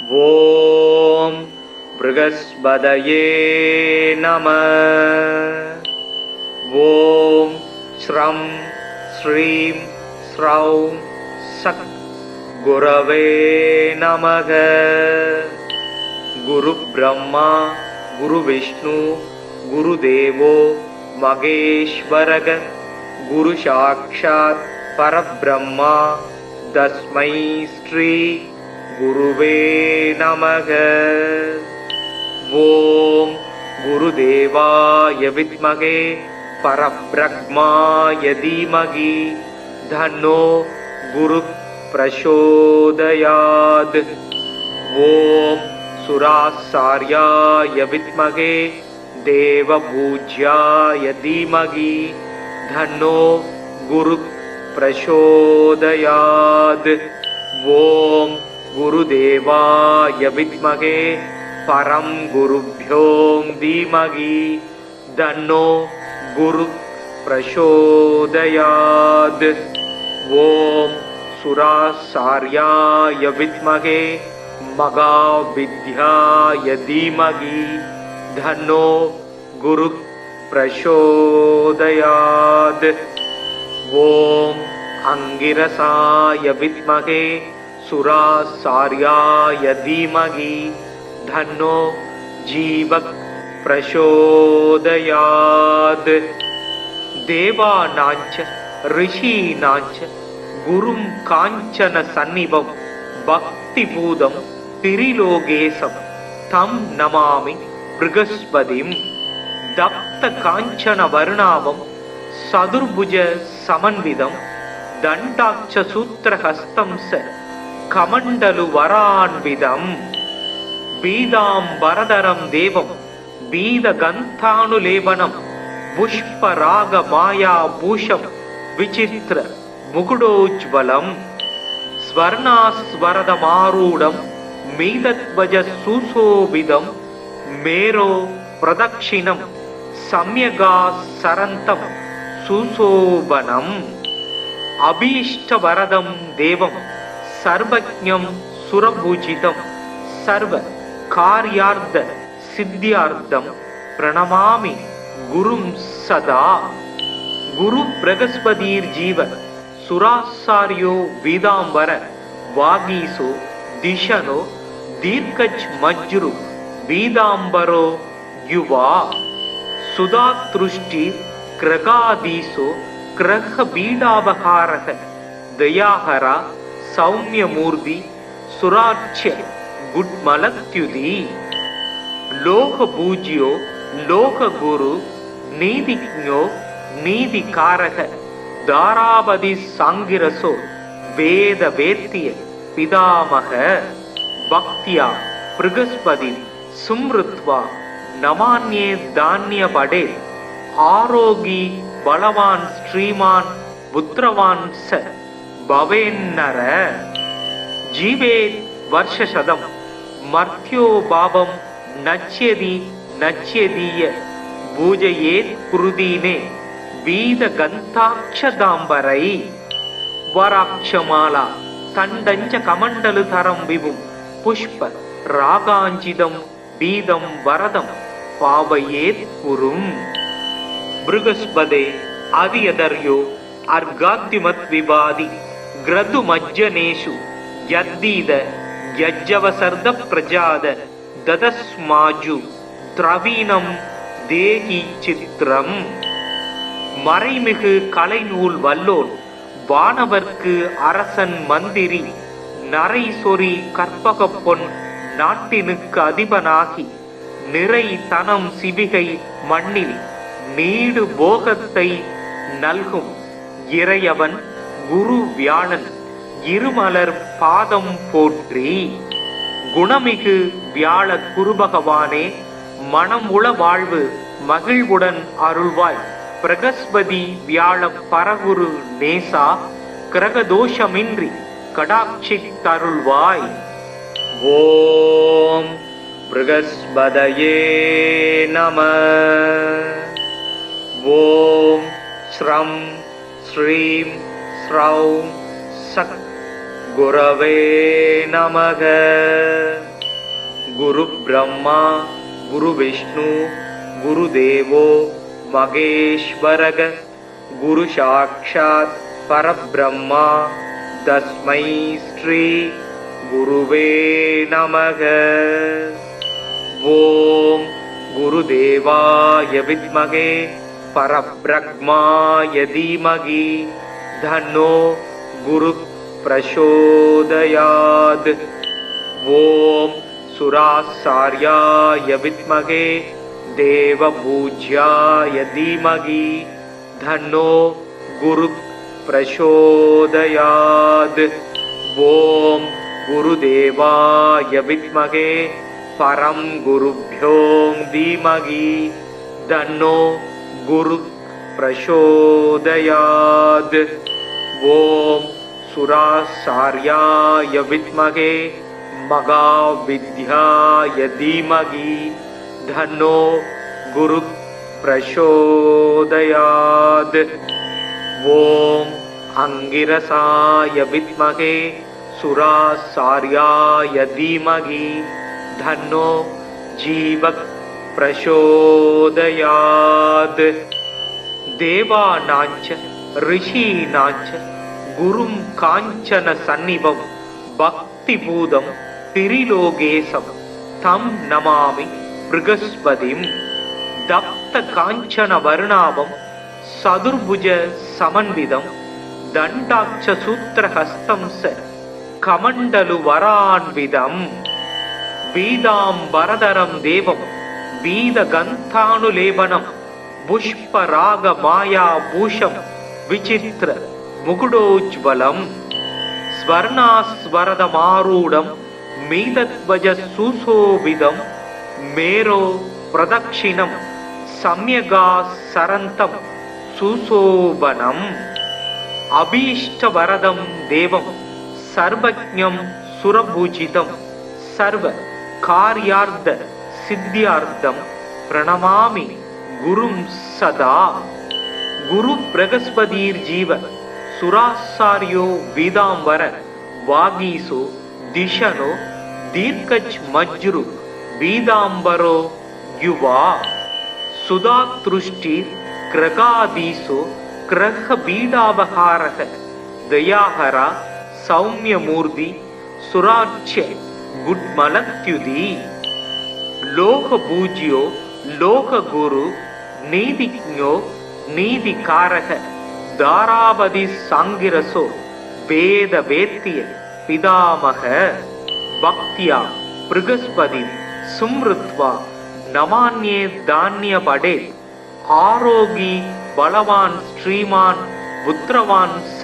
ஓம் ப்ருகஸ்பதயே நமः. ஓம் ஸ்ரம் ஸ்ரீம் ஸ்ரௌம் சக் குரவே நமக. குரு பிரம்மா குரு விஷ்ணு குரு தேவோ மகேஸ்வரக. குரு சாக்ஷாத் பரபிரம்மா தஸ்மை ஸ்ரீ குருவே நமக. ஓம் குருதேவாய வித்மகே பரப்ரக்மாய தீமகி தன்னோ குரு பிரசோதயாத். ஓம் சுராசார்யாய வித்மகே தேவபூஜ்யாய தீமகி தன்னோ குரு பிரசோதயாத். ஓம் குருதேவாய வித்மகே பரம் குருப்யோ தீமகி தன்னோ குரு பிரசோதயாத். ஓம் சுராசார்யாய வித்மகே மகாவித்யாய தீமகி தன்னோ குரு பிரசோதயாத். ஓம் அங்கிரசாய வித்மகே சுராசார்யாய தீமகி தன்னோ ஜீவக் பிரசோதயாத். தேவானாஞ்ச ரிஷீனாஞ்ச குரும் காஞ்சன சந்நிபம் பக்தி பூதம் திரிலோகேசம் தம் நமாமி ப்ருகஸ்பதிம். தப்த காஞ்சன வர்ணாவம் சதுர்புஜ சமன்விதம் தண்டாட்ச சூத்திரஹஸ்தம் ச கமண்டலு வரான்விதம். பீதாம்பரதரம் தேவம் பீத கந்தானுலேபனம் புஷ்பராக மாயா பூஷம் விசித்திர முகுடோஜ்வலம். ஸ்வர்ணாஸ்வரதமாரூடம் மீதத்வஜ சுசோபிதம் மேரோ பிரதக்ஷிணம் சம்யகா சரந்தம் சுசோபனம். அபீஷ்டவரதம் தேவம் சர்வஜ்ஞம் சுரபூஜிதம் சர்வ கார்யார்த்த சித்தியார்த்தம் பிரணமாமி குரும் சதா. குரு ப்ரகஸ்பதீர் ஜீவ சுராசாரியோ வீதாம்பர வாகீசோ திஷனோ தீர்க்கஜ் மஜ்ரு வீதாம்பரோ யுவா. சுதாத்ருஷ்டி கிரகாதீசோ கிரக பீடாபகாரக தயாஹரா சௌமியமூர்த்தி சுராட்சிய குட்மலத்யுதி. லோக பூஜ்யோ லோக குரு நீதிஜ்ஞோ நீதிகாரக தாராபதி சாங்கிரசோ வேத வேத்திய பிதாமக. பக்தியா ப்ருகஸ்பதி சும்ருத்வா நமான்யே தான்ய படே. ஆரோகி பலவான் ஸ்ரீமான் புத்திரவான் ச பவேன்னர. ஜீவேத் வர்ஷசதம் மர்த்யோ பாவம் நச்யதி நச்யதீய பூஜையேத் குருதீனே வீத கந்தாட்சதாம்பரை. வராட்சமாலா தண்டஞ்ச கமண்டலு தரம் விபும் புஷ்ப ராகாஞ்சிதம் பீதம் வரதம் பாவையேத் குரும். ப்ருகஸ்பதே அதியதர்யோ அர்காத்திமத் விவாதி கிரது மஜ்ஜனேஷு யத்தீத யஜ்ஜவசர்த பிரஜாத ததஸ்மாஜு திரவீணம் தேகி சித்திரம். மறைமிகு கலைநூல் வல்லோன் வானவர்க்கு அரசன் மந்திரி நரை சொறி கற்பக பொன் நாட்டினுக்கு அதிபனாகி நிறை தனம் சிவிகை மண்ணில் நீடு போகத்தை நல்கும் இறையவன் குரு வியாழன் இருமலர் பாதம் போற்றி. குணமிகு வியாழ குருபகவானே மனம் உள வாழ்வு மகிழ்வுடன் அருள்வாய். பிரகஸ்பதி வியாழ பரகுரு நேசா கிரகதோஷமின்றி கடாட்சித்தருள்வாய். ஓம் ப்ருகஸ்பதயே நமः. ஓம் ஸ்ரம் ஸ்ரீம் ஸ்ரௌம் சக் குரவே நமக. குரு பிரம்மா குரு விஷ்ணு குரு தேவோ மகேஸ்வரக குரு சாக்ஷாத் பரபிரம்மா தஸ்மை ஸ்ரீ குருவே நமக. ஓம் குருதேவாய வித்மகே பரபிரம்மாய தீமகி தன்னோ குரு பிரசோதயாத். ஓம் சுராசார்யாய வித்மகே தேவபூஜ்யாய தீமகி தன்னோ குரு பிரசோதயாத். ஓம் குருதேவாய வித்மகே பரம் குருப்யோ தீமகி தன்னோ குரு பிரசோதயாத். ஓம் சுராசார்யாய வித்மகே மகாவித்யாய தீமகி தன்னோ குரு பிரசோதயாத். ஓம் அங்கிரசாய வித்மகே சுராசார்யாய தீமகி தன்னோ ஜீவ பிரசோதயாத். தேவானாஞ்ச ரிஷீனாஞ்ச குரும் காஞ்சன சந்நிபம் பக்தி பூதம் திரிலோகேசம் தம் நமாமி ப்ருகஸ்பதிம். தப்த காஞ்சன வர்ணாபம் சதுர்புஜ சமன்விதம் தண்டாட்ச சூத்திரஹஸ்தம் ச கமண்டலு வரான்விதம். பீதாம்பரதரம் தேவம் பீதகந்தானுலேபனம் புஷ்பராக மாயா பூஷம் விசித்திர முகுடோஜ்வலம். ஸ்வர்ணாஸ்வரதமாரூடம் மீதத்வஜ சுசோபிதம் மேரோ பிரதக்ஷிணம் சம்யகா சரந்தம் சுசோபனம். அபீஷ்டவரதம் தேவம் சர்வஜ்ஞம் சுரபூஜிதம் சர்வ கார்யார்த்த சித்தியார்த்தம் பிரணமாமி குரும் சதா. குரு பிரகஸ்பதீர் ஜீவ சுராசாரியோ வீதாம்பர வாகீசோ திஷனோ தீர்க்கஜ் மஜ்ரு வீதாம்பரோ யுவா. சுதாத்ருஷ்டிர் கிரகாதீசோ கிரக பீடாபகாரக தயாஹரா சௌமியமூர்த்தி சுராட்சிய குட்மலத்யுதி. லோக பூஜ்யோ லோக குரு நீதிஜ்ஞோ நீதிகாரக தாராபதி சாங்கிரசோ வேத வேத்திய பிதாமக. பக்தியா ப்ருகஸ்பதி சும்ருத்வா நமான்யே தானிய படே. ஆரோகி பலவான் ஸ்ரீமான் புத்திரவான் ச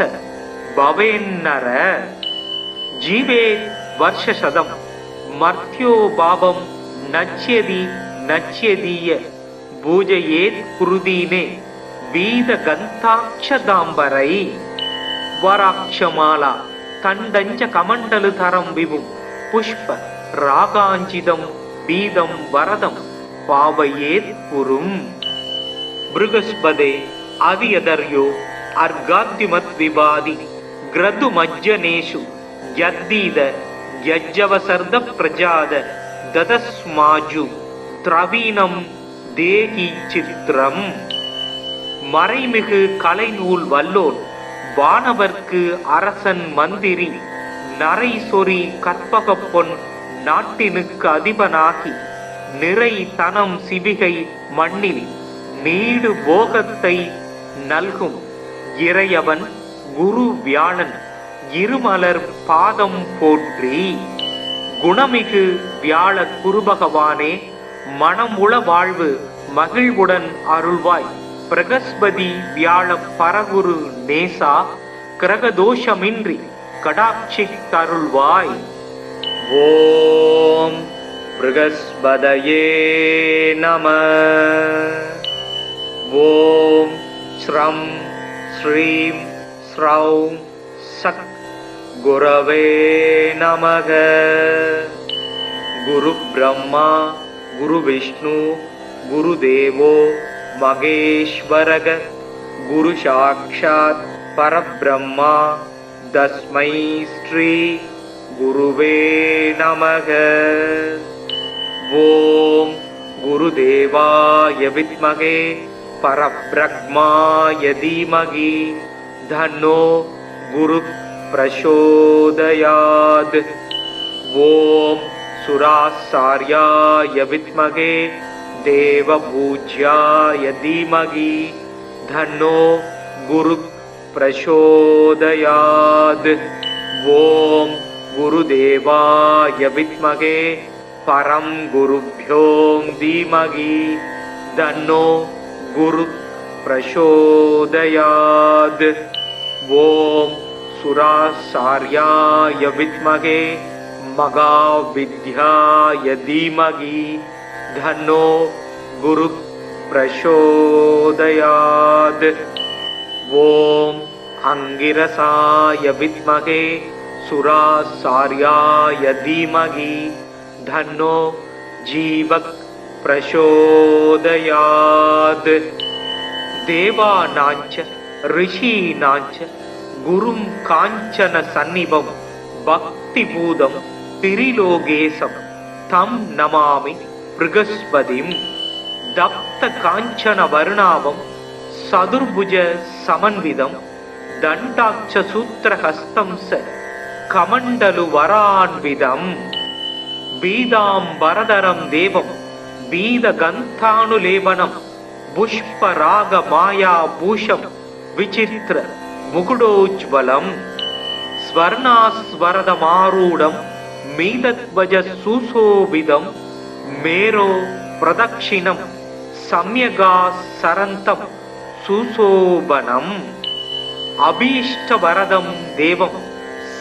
பவேன்னர. ஜீவே வர்ஷசதம் மர்த்யோ பாபம் நச்யதி நச்யதீய பூஜையேத் குருதீனே வீத கந்தாட்சதாம்பரை. வராட்சமாலா தண்டஞ்ச கமண்டலு தரம் விபும் புஷ்ப ராகாஞ்சிதம் பீதம் வரதம் பாவையேத் குரும். ப்ருகஸ்பதே அதியதர்யோ அர்காத்திமத் விபாதி கிரது மஜ்ஜனேஷு யத்தீத யஜ்ஜவசர்த பிரஜாத ததஸ்மாஜு திரவீனம் தேகி சித்திரம். மறைமிகு கலைநூல் வல்லோன் வானவர்க்கு அரசன் மந்திரி நரை சொறி கற்பக பொன் நாட்டினுக்கு அதிபனாகி நிறை தனம் சிவிகை மண்ணில் நீடு போகத்தை நல்கும் இறையவன் குரு வியாழன் இருமலர் பாதம் போற்றி. குணமிகு வியாழ குருபகவானே மனமுள வாழ்வு மகிழ்வுடன் அருள்வாய். பிரகஸ்பதி வியாழ பரகுரு நேசா கிரகதோஷமின்றி கடாட்சி தருள்வாய். ஓம் ப்ருகஸ்பதயே நம. ஓம் ஸ்ரம் ஸ்ரீம் ஸ்ரௌம் சக் குரவே நமக. குரு பிரம்மா குரு விஷ்ணு குரு தேவோ மகேஸ்வரக குரு சாக்ஷாத் பரபிரம்மா तस्मै श्री गुरुवे नमः। ओम गुरुदेवाय विद्महे परब्रह्माय धीमहि तन्नो गुरु प्रचोदयात्। ओम सुराचार्याय विद्महे देवपूज्याय धीमहि तन्नो गुरु प्रचोदयात्। ओम गुरुदेवाय विद्महे परम गुरुभ्यो धीमहि तन्नो गुरु प्रचोदयात्। ओम सुराचार्याय विद्महे महाविद्याय धीमहि तन्नो गुरु प्रचोदयात्। ओम अंगिरसाय विद्महे सुराचार्याय धीमहि तन्नो जीवक प्रचोदयात्। देवानांच ऋषीणांच गुरुं कांचन सन्निभं भक्तिपूतं त्रिलोकेशं तं नमामि बृहस्पतिं। दप्त कांचन वर्णाभं सदुर्भुज समन्वितं दण्डाक्ष सूत्रहस्तं स कमण्डलु वरान्वितम्। बीदाम्बरधरं देवं बीदगन्धानुलेपनं पुष्परागमायाभूषं विचित्र मुकुटोज्ज्वलं। स्वर्णास्वरदमारूढं मीतध्वज सुशोभितं मेरो प्रदक्षिणं सम्यगासरन्तं सुशोभनम्। अभीष्टवरदं देवं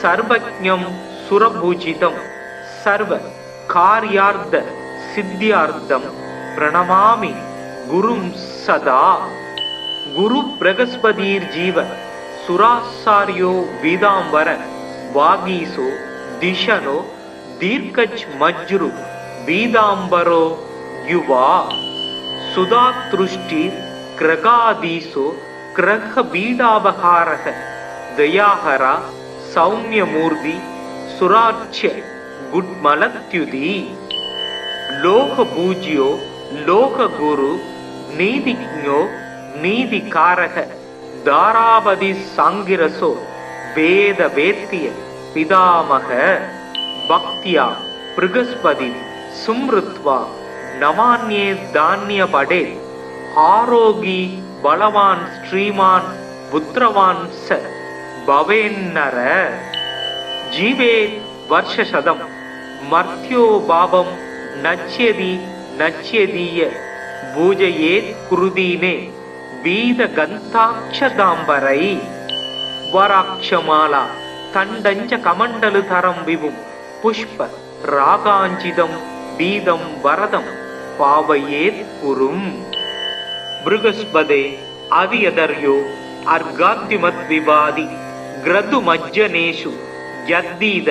सर्वज्ञं सुरपूजितं सर्व कार्यार्थ सिद्ध्यार्थं प्रणमामि गुरुं सदा। गुरु बृहस्पतिर्जीव सुराचार्यो वीदांबर वागीसो दिशनो दीर्घज मज्रु वीदांबरो युवा। सुधातृष्टि ग्रगादीसो ग्रह बीडावहारः दयाहरा सौम्यमूर्ति सुराच्य गुड्मलत्युति। लोक पूज्यो लोक गुरु नीतिज्ञो नीतिकारः दारावधि सांगिरसो वेद वेत्य पितामह। भक्त्या बृहस्पति सुमृत्वा नमान्ये धान्यपडे आरोगी बलवान श्रीमान पुत्रवान स भवेन्नर। जीवे वर्षशतम मर्त्यो भावं नच्यति नच्यदीय पूजयेत् कुरुदीने बीदगन्धाक्षदाम्बरै। वराक्षमाला तण्डञ्च कमण्डलुधरं विभुं पुष्प रागाञ्चितं बीदं वरदं पावयेत् कुरुम्। बृहस्पते अवियदर्यो अर्गाद्युमद्विवादि ग्रदुमज्जनेषु यद्दीद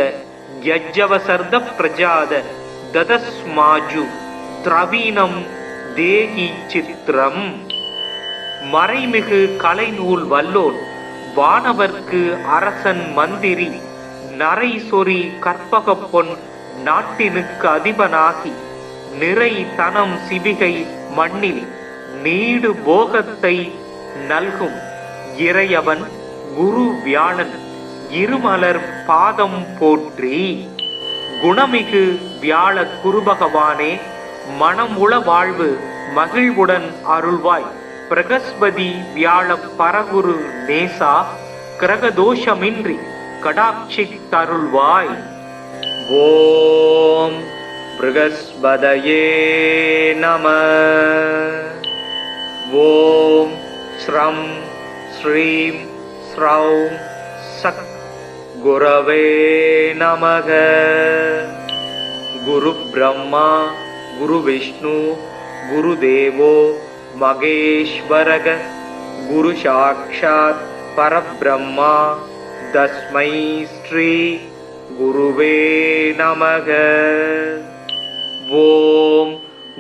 यज्जवसर्द प्रजाद ददस्माजु திரவீனம் தேகி சித்திரம். மறைமிகு கலைநூல் வல்லோன் வானவர்க்கு அரசன் மந்திரி நரை சொறி கற்பக பொன் நாட்டினுக்கு அதிபனாகி நிறை தனம் சிவிகை மண்ணில் நீடு போகத்தை நல்கும் இறையவன் குரு வியாழன் இருமலர் பாதம் போற்றி. குணமிகு வியாழ குருபகவானே மனம் உள வாழ்வு மகிழ்வுடன் அருள்வாய். பிரகஸ்பதி வியாழ பரகுரு நேசா கிரகதோஷமின்றி கடாட்சி தருள்வாய். ஓம் ப்ருகஸ்பதயே நம. ஓம் ஸ்ரம் ஸ்ரீம் ஸ்ரௌம் சக் குரவே நமக. குரு பிரம்மா குரு விஷ்ணு குரு தேவோ மகேஸ்வரக. குரு சாக்ஷாத் பரபிரம்மா தஸ்மை ஸ்ரீ குருவே நமக. ஓம்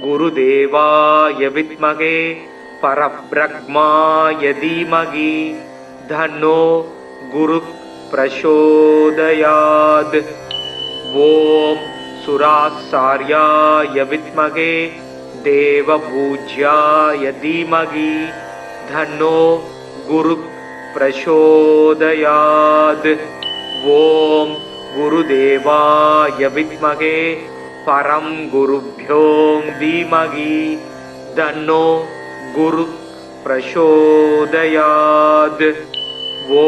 குருதேவாய வித்மகே பரபிரம்மாய தீமகி தன்னோ குரு प्रचोदयात्। ॐ सुरासार्याय विद्महे देवपूज्याय धीमहि तन्नो गुरुः प्रचोदयात्। ॐ गुरुदेवाय विद्महे परं गुरुभ्यो धीमहि तन्नो गुरुः प्रचोदयात्। ॐ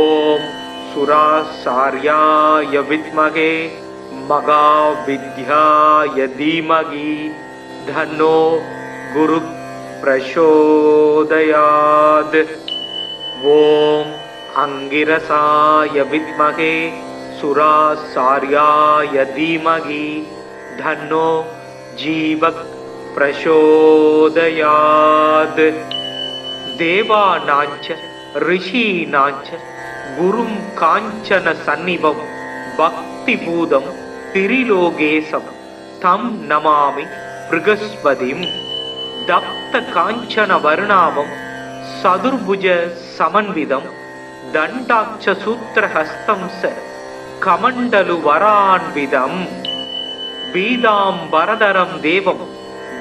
सुरासार्याय विद्महे महाविद्याय धीमहि तन्नो गुरुः प्रचोदयात्। ॐ अंगिरसाय विद्महे सुरासार्याय धीमहि तन्नो जीवः प्रचोदयात्। देवानाञ्च ऋषीणाञ्च गुरुं काञ्चन सन्निभं भक्तिपूतं त्रिलोकेशं तं नमामि बृहस्पतिं। दप्त काञ्चन वर्णामं सदुर्भुज समन्वितं दण्डाक्ष सूत्रहस्तं स कमण्डलु वरान्वितं। बीदाम्बरधरं देवं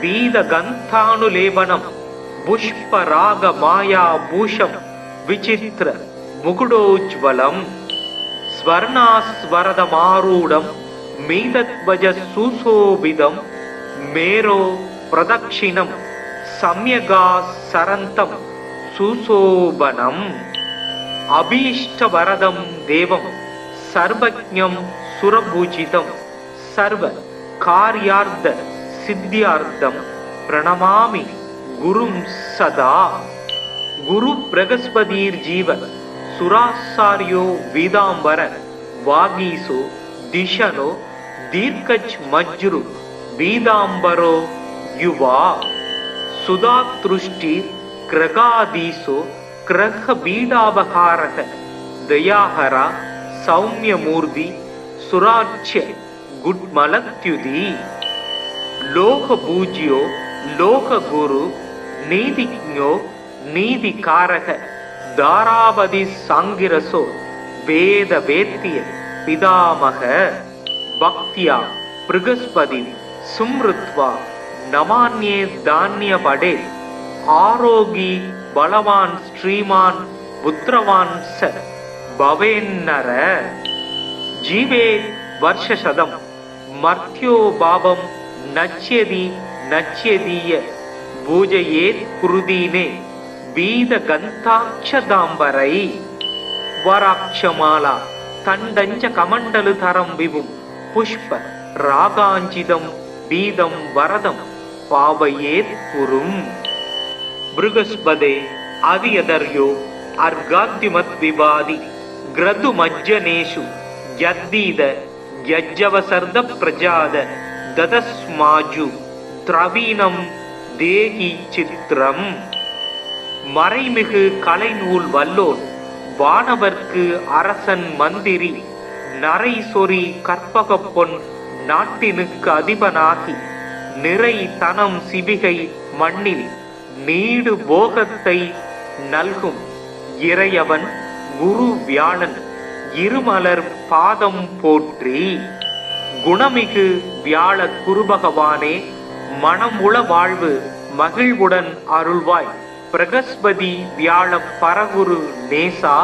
बीदगन्धानुलेपनं पुष्परागमायाभूषं विचित्र मुकुटोज्ज्वलं स्वर्णास्वरदमारूढं मीतध्वज सुशोभितं मेरो प्रदक्षिणं सम्यगासरन्तं सुशोभनम्। अभीष्टवरदं देवं सर्वज्ञं सुरपूजितं सर्वकार्यार्थ सिद्ध्यार्थं प्रणमामि गुरुं सदा। गुरु बृहस्पतिर्जीव सुरासार्यो वीदांबर वागीसो दिशनो दीर्घज मज्रु वीदांबरो युवा सुधातृष्टि ग्रगादीसो ग्रह बीडाबहारः दयाहरा सौम्यमूर्ति सुराच्य गुड्मलत्युदी। लोक पूज्यो लोक गुरु नीतिज्ञो नीतिकारक दारावधि सांगिरसो वेद वेत्य पितामह। भक्त्या बृहस्पति सुमृत्वा नमान्ये धान्य पडे आरोगी बलवान श्रीमान पुत्रवान स भवेन्नर। जीवे वर्षशतम मर्त्यो भावं नच्यति नच्यदीय पूजयेत् कुरुदीने बीदगन्धाक्षदाम्बरै। वराक्षमाला तण्डञ्च कमण्डलुधरं विभुं पुष्प रागाञ्चितं बीदं वरदं पावयेत् कुरुम्। बृहस्पते आदियदर्यो अर्घाद्युमद्विवादि ग्रदुमज्जनेषु यद्दीद यज्जवसर्द प्रजाद ददस्माजु द्रवीणं தேகி சித்திரம்। மறைமிகு கலைநூல் வல்லோன் வானவர்க்கு அரசன் மந்திரி நரை சொறி கற்பக பொன் நாட்டினுக்கு அதிபனாகி நிறை தனம் சிவிகை மண்ணில் நீடு போகத்தை நல்கும் இறையவன் குரு வியாழன் இருமலர் பாதம் போற்றி। குணமிகு வியாழ குருபகவானே மனம் உள வாழ்வு மகிழ்வுடன் அருள்வாய்। பிரகஸ்பதி வியாழ பரகுரு நேசா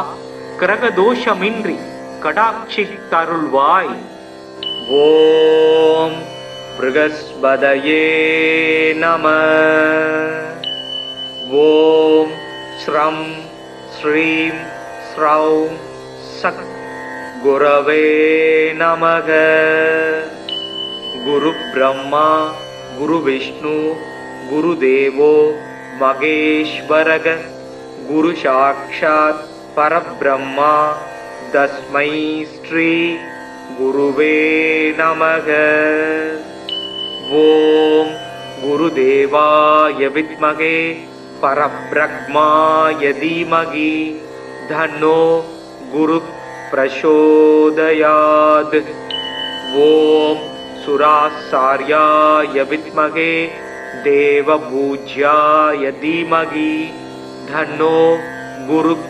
கிரகதோஷமின்றி கடாட்சி தருள்வாய்। ஓம் ப்ருகஸ்பதயே நம। ஓம் ஸ்ரம் ஸ்ரீம் ஸ்ரௌம் சக் குரவே நமக। குரு பிரம்மா गुरु विष्णु गुरुदेवो महेश्वरः गुरु साक्षात् परब्रह्मा तस्मै श्री गुरुवे नमः। ओम गुरुदेवाय विद्महे परब्रह्माय धीमहि तन्नो गुरुः प्रचोदयात्। ओम सुरासार्याय विद्महे देवपूज्याय धीमहि तन्नो गुरुः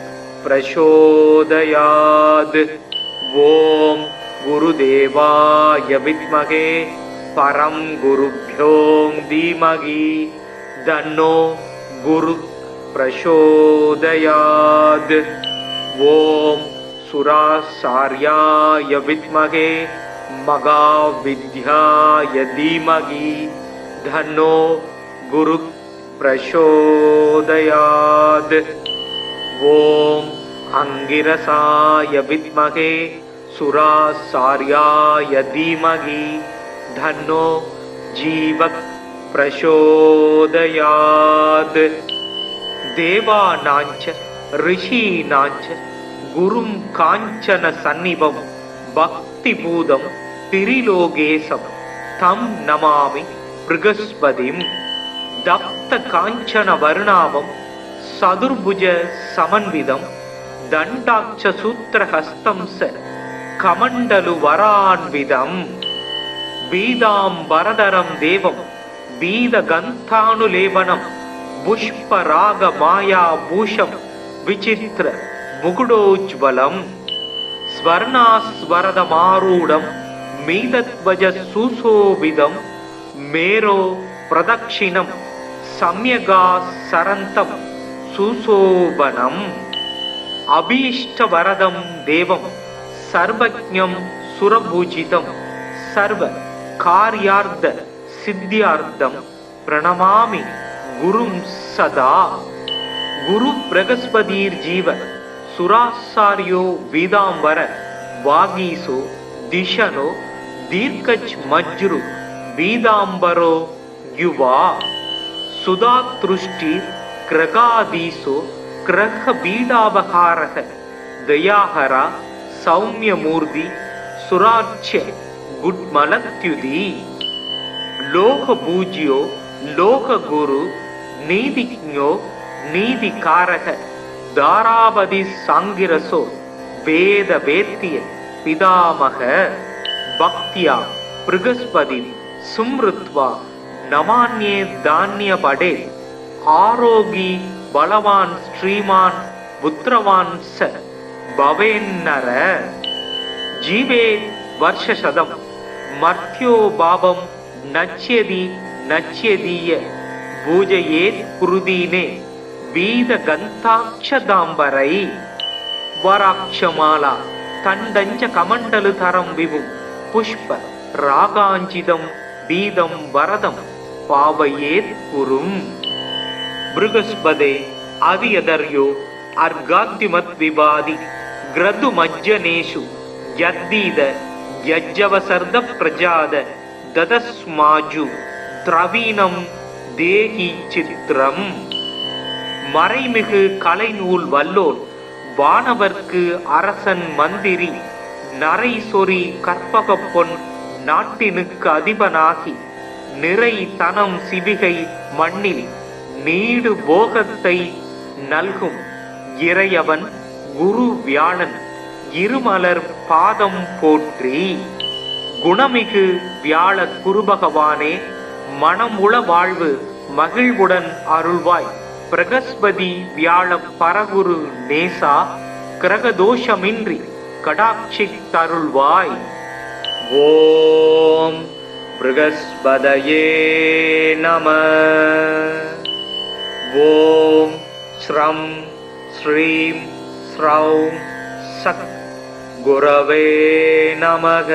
प्रचोदयात्। ஓம் குருதேவாய வித்மகே பரம் குருப்யோம் தீமகி தன்னோ குரு பிரசோதயாத். ஓம் சுராசார்யாய வித்மகே மகாவித்யாய தீமகி தன்னோ குரு பிரசோதயாத். ஓம் அங்கிரசாய வித்மகே சுராசார்யாய தீமகி தன்னோ ஜீவக் பிரசோதயாத். தேவானாஞ்ச ரிஷீனாஞ்ச குரும் காஞ்சன சந்நிபம் பக்தி பூதம் திரிலோகேசம் தம் நமாமி ப்ருகஸ்பதிம். தப்த காஞ்சன வர்ணாவம் சதுர்புஜ சமன்விதம் தண்டாட்ச சூத்திரஹஸ்தம் ச கமண்டலு வரான்விதம். பீதாம்பரதரம் தேவம் பீதகந்தானுலேபனம் புஷ்பராக மாயா பூஷம் விசித்திர முகுடோஜ்வலம். ஸ்வர்ணாஸ்வரதமாரூடம் மீதத்வஜ சுசோபிதம் மேரோ பிரதக்ஷிணம் சம்யகா சரந்தம் சுசோபனம். அபீஷ்டவரதம் தேவம் சர்வஜ்ஞம் சுரபூஜிதம் சர்வ கார்யார்த்த சித்தியார்த்தம் பிரணமாமி குரும் சதா. குரு பிரகஸ்பதீர் ஜீவ சுராசாரியோ வீதாம்பர வாகீசோ திஷனோ தீர்க்கஜ் மஜ்ரு வீதாம்பரோ யுவா. சுதாத்ருஷ்டி கிரகாதீசோ கிரக பீடாபகாரக தயாஹரா சௌமியமூர்த்தி சுராட்சிய குட்மலத்யுதி. லோக பூஜ்யோ லோக குரு நீதிஜ்ஞோ நீதிகாரக தாராபதி சாங்கிரசோ வேத வேத்திய பிதாமக. பக்தியா ப்ருகஸ்பதி சும்ருத்வா நமான்யே தான்ய படே. ஆரோகி பலவான் ஸ்ரீமான் புத்திரவான் ச பவேன்னர. ஜீவே வர்ஷசதம் மர்த்யோ பாபம் நச்யதி நச்யதீய பூஜையேத் குருதீனே வீத கந்தாட்சதாம்பரை. வராட்சமாலா தண்டஞ்ச கமண்டலு தரம் விபு புஷ்ப ராகாஞ்சிதம் பீதம் வரதம் பாவையேத் குரும். ப்ருகஸ்பதே அதியதர்யோ அர்காத்திமத் விவாதி கிரது மஜ்ஜனேஷு யத்தீத யஜ்ஜவசர்த பிரஜாத ததஸ்மாஜு திரவீனம் தேகி சித்திரம். மறைமிகு கலைநூல் வல்லோன் வானவர்க்கு அரசன் மந்திரி நரை சொறி கற்பக பொன் நாட்டினுக்கு அதிபனாகி நிறை தனம் சிவிகை மண்ணில் நீடு போகத்தை நல்கும் இறையவன் குரு வியாழன் இருமலர் பாதம் போற்றி. குணமிகு வியாழ குருபகவானே மனமுள வாழ்வு மகிழ்வுடன் அருள்வாய். பிரகஸ்பதி வியாழ பரகுரு நேசா கிரகதோஷமின்றி கடாட்சி தருள்வாய். ஓம் ப்ருகஸ்பதயே நம. ஓம் ஸ்ரம் ஸ்ரீம் ஸ்ரௌம் சக் குரவே நமக.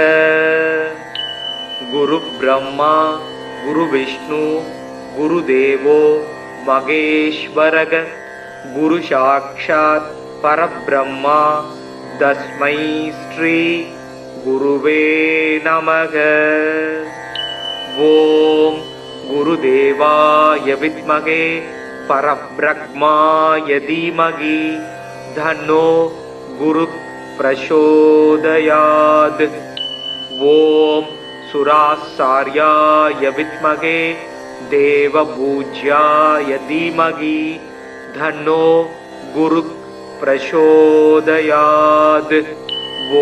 குரு பிரம்மா குரு விஷ்ணு குரு தேவோ மகேஸ்வரக. குரு சாக்ஷாத் பரபிரம்மா தஸ்மை ஸ்ரீ குருவே நமக. ஓம் குருதேவாய வித்மகே பரப்ரக்மாய தீமகி தன்னோ குரு பிரசோதயாத். ஓம் சுராசார்யாய வித்மகே தேவபூஜ்யாய தீமகி தன்னோ குரு பிரசோதயாத்.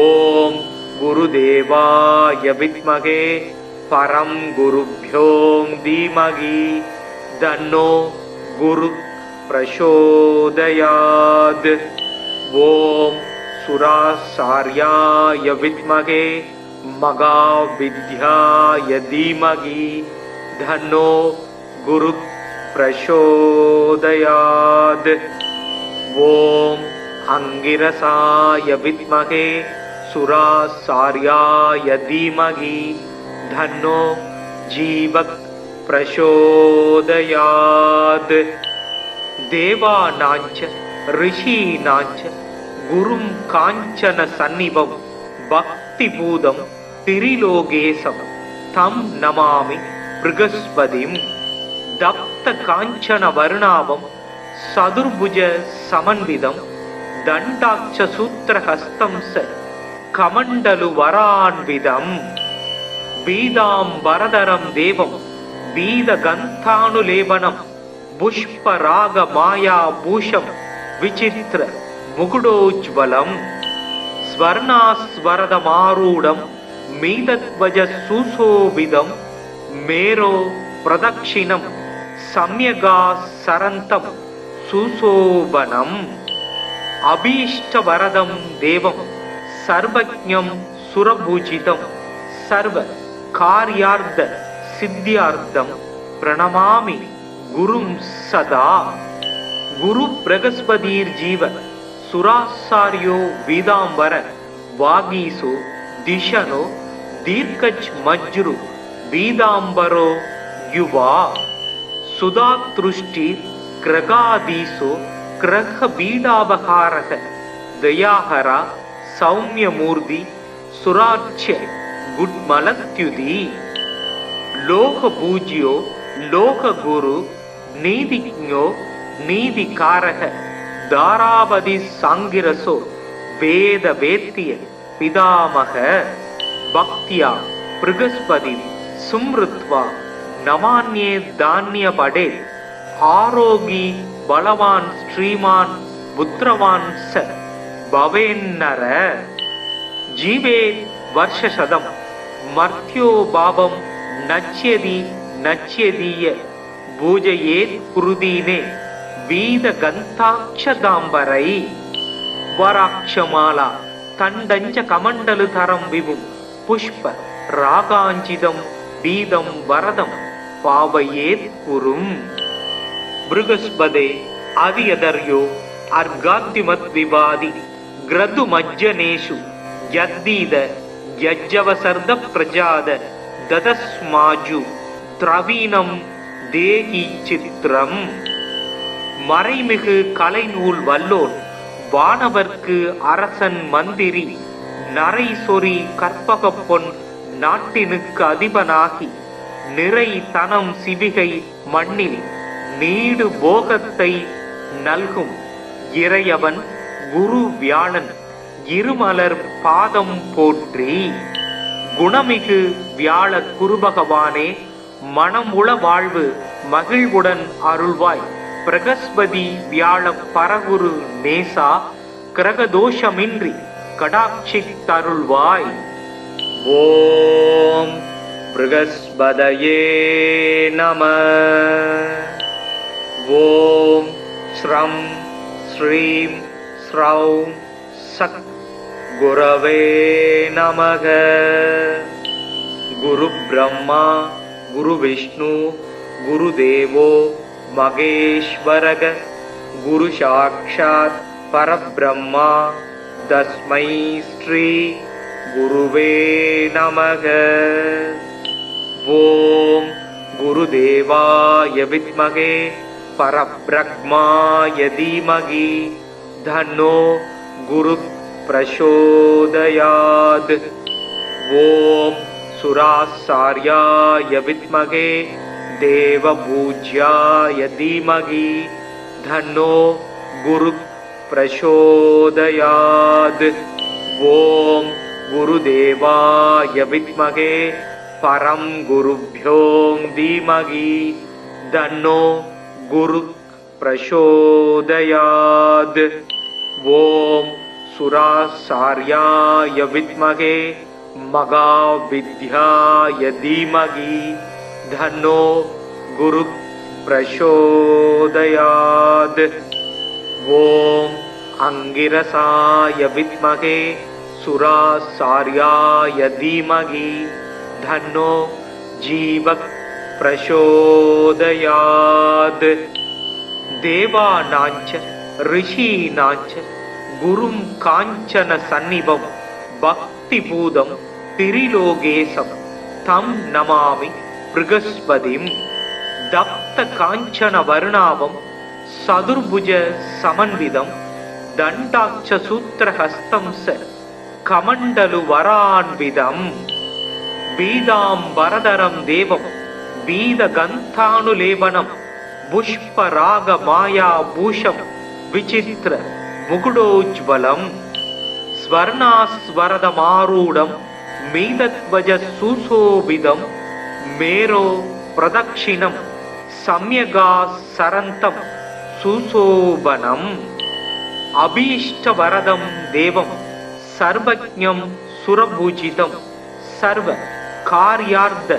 ஓம் குருதேவாய வித்மகே பரம் குருப்யோம் தீமகி தன்னோ குரு பிரசோதயாத். ஓம் சுராசார்யாய வித்மகே மகாவித்யாய தீமகி தன்னோ குரு பிரசோதயாத். ஓம் அங்கிரசாய வித்மகே சுராசார்யாய தீமகி தன்னோ ஜீவக் பிரசோதயாத். தேவானாஞ்ச ரிஷீனாஞ்ச குரும் காஞ்சன சந்நிபம் பக்தி பூதம் திரிலோகேசம் தம் நமாமி ப்ருகஸ்பதிம். தப்த காஞ்சன வருணாபம் சதுர்புஜ சமன்விதம் தண்டாட்ச சூத்திரஹஸ்தம் ச கமண்டலு வரான்விதம். பீதாம்பரதரம் தேவம் பீத கந்தானுலேபனம் புஷ்பராக மாயா பூஷம் விசித்திர முகுடோஜ்வலம். ஸ்வர்ணாஸ்வரதமாரூடம் மீதத்வஜ சுசோபிதம் மேரோ பிரதக்ஷிணம் சம்யகா சரந்தம் சுசோபனம். அபீஷ்டவரதம் தேவம் சர்வஜ்ஞம் சுரபூஜிதம் சர்வ கார்யார்த்த சித்தியார்த்தம் பிரணமாமி குரும் சதா. குரு பிரகஸ்பதீர் ஜீவ சுராசாரியோ வீதாம்பர வாகீசோ திஷனோ தீர்க்கஜ் மஜ்ரு வீதாம்பரோ யுவா. சுதாத்ருஷ்டி கிரகாதீசோ கிரக பீடாபகாரக தயாஹரா சௌமியமூர்த்தி சுராட்சிய குட்மலத்யுதி. லோக பூஜ்யோ லோக குரு நீதிஜ்ஞோ நீதிகாரக தாராபதி சாங்கிரசோ வேத வேத்திய பிதாமக. பக்தியா ப்ருகஸ்பதி சும்ருத்வா நமான்யே தான்ய படே. ஆரோகி பலவான் ஸ்ரீமான் புத்திரவான் ச பவேன்னர. ஜீவே வர்ஷசதம் மர்த்யோ பாவம் நச்யதி நச்யதீய பூஜையேத் குருதீனே வீத கந்தாட்சதாம்பரை. வராட்சமாலா தண்டஞ்ச கமண்டலு தரம் விபும் புஷ்ப ராகாஞ்சிதம் பீதம் வரதம் பாவையேத் குரும். ப்ருகஸ்பதே அதியதர்யோ அர்காத்திமத் விவாதி கிரது மஜ்ஜனேஷு யத்தீத யஜ்ஜவசர்த பிரஜாத ததஸ்மாஜு திரவீனம் தேகி சித்திரம். மறைமிகு கலைநூல் வல்லோன் வானவர்க்கு அரசன் மந்திரி நரை சொறி கற்பக பொன் நாட்டினுக்கு அதிபனாகி நிறை தனம் சிவிகை மண்ணில் நீடு போகத்தை நல்கும் இறையவன் குரு வியாழன் இருமலர் பாதம் போற்றி. குணமிகு வியாழ குருபகவானே மனமுள வாழ்வு மகிழ்வுடன் அருள்வாய். பிரகஸ்பதி வியாழ பரகுரு நேசா கிரகதோஷமின்றி கடாட்சித்தருள்வாய். ஓம் ப்ருகஸ்பதயே நம. ஓம் ஸ்ரம் ஸ்ரீம் ஸ்ரௌம் சக் குரவே நமக. குரு பிரம்மா குரு விஷ்ணு குரு தேவோ மகேஸ்வரக. குரு சாக்ஷாத் பரபிரம்மா தஸ்மை ஸ்ரீ குருவே நமக. ஓம் குருதேவாய வித்மகே பரப்ரக்மாய தீமகி தன்னோ குரு பிரசோதயாத். ஓம் சுராசார்யாய வித்மகே தேவபூஜ்யாய தீமகி தன்னோ குரு பிரசோதயாத். ஓம் குருதேவாய வித்மகே பரம் குருப்யோ தீமகி தன்னோ குரு பிரசோதயாத். ஓம் சுராசார்யாய வித்மகே மகாவித்யாய தீமகி தன்னோ குரு பிரசோதயாத். ஓம் अंगिरसाय विद्महे सुरासार्याय धीमहि धन्नो जीवः प्रचोदयात्। देवानाञ्च ऋषीणाञ्च गुरुं काञ्चन सन्निभं भक्तिपूतं त्रिलोकेशं तं नमामि बृहस्पतिं। दत्त काञ्चन वर्णाभं सदुर्भुज समन्वितं दण्डाक्ष सूत्रहस्तं स कमण्डलु वरान्वितं बीदाम्बरधरं देवं बीदगन्धानुलेपनं पुष्परागमायाभूषं विचित्र मुकुटोज्ज्वलं स्वर्णास्वरदमारूढं मीनध्वज सुशोभितं मेरो प्रदक्षिणं सम्यगासरन्तं सुशोभनम् अभीष्टवरदं देवं सर्वज्ञं सुरपूजितं सर्वकार्यार्थ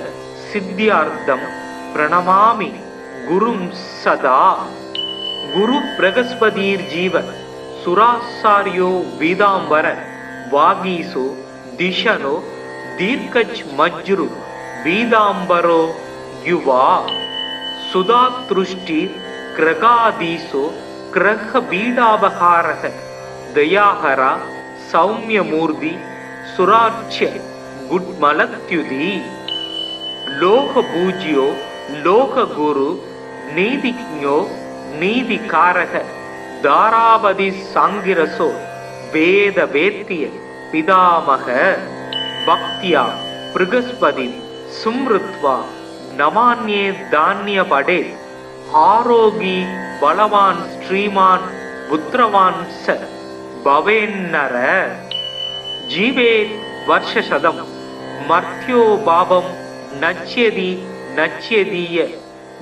सिद्ध्यार्थं प्रणमामि गुरुं सदा। गुरु बृहस्पतिर्जीव सुरासार्यो वीदांबर वागीसो दिशनो दीर्घज्मज्रु वीदांबरो युवा सुधातृष्टि ग्रगादीसो ग्रह बीडावहारः दयाहरा सौम्यमूर्ति सुरार्च्य गुड्मलत्युदी लोकपूज्यो लोकगुरु नीतिज्ञो नीतिकारः दारावधि सांगिरसो वेद वेत्य पितामह भक्त्या बृहस्पति सुमृत्वा नमान्ये धान्य पडे आरोगी बलवान श्रीमान पुत्रवान स भवेन्नर जीवेत् वर्षशतं मर्त्यो भावं नच्यति नच्यदीय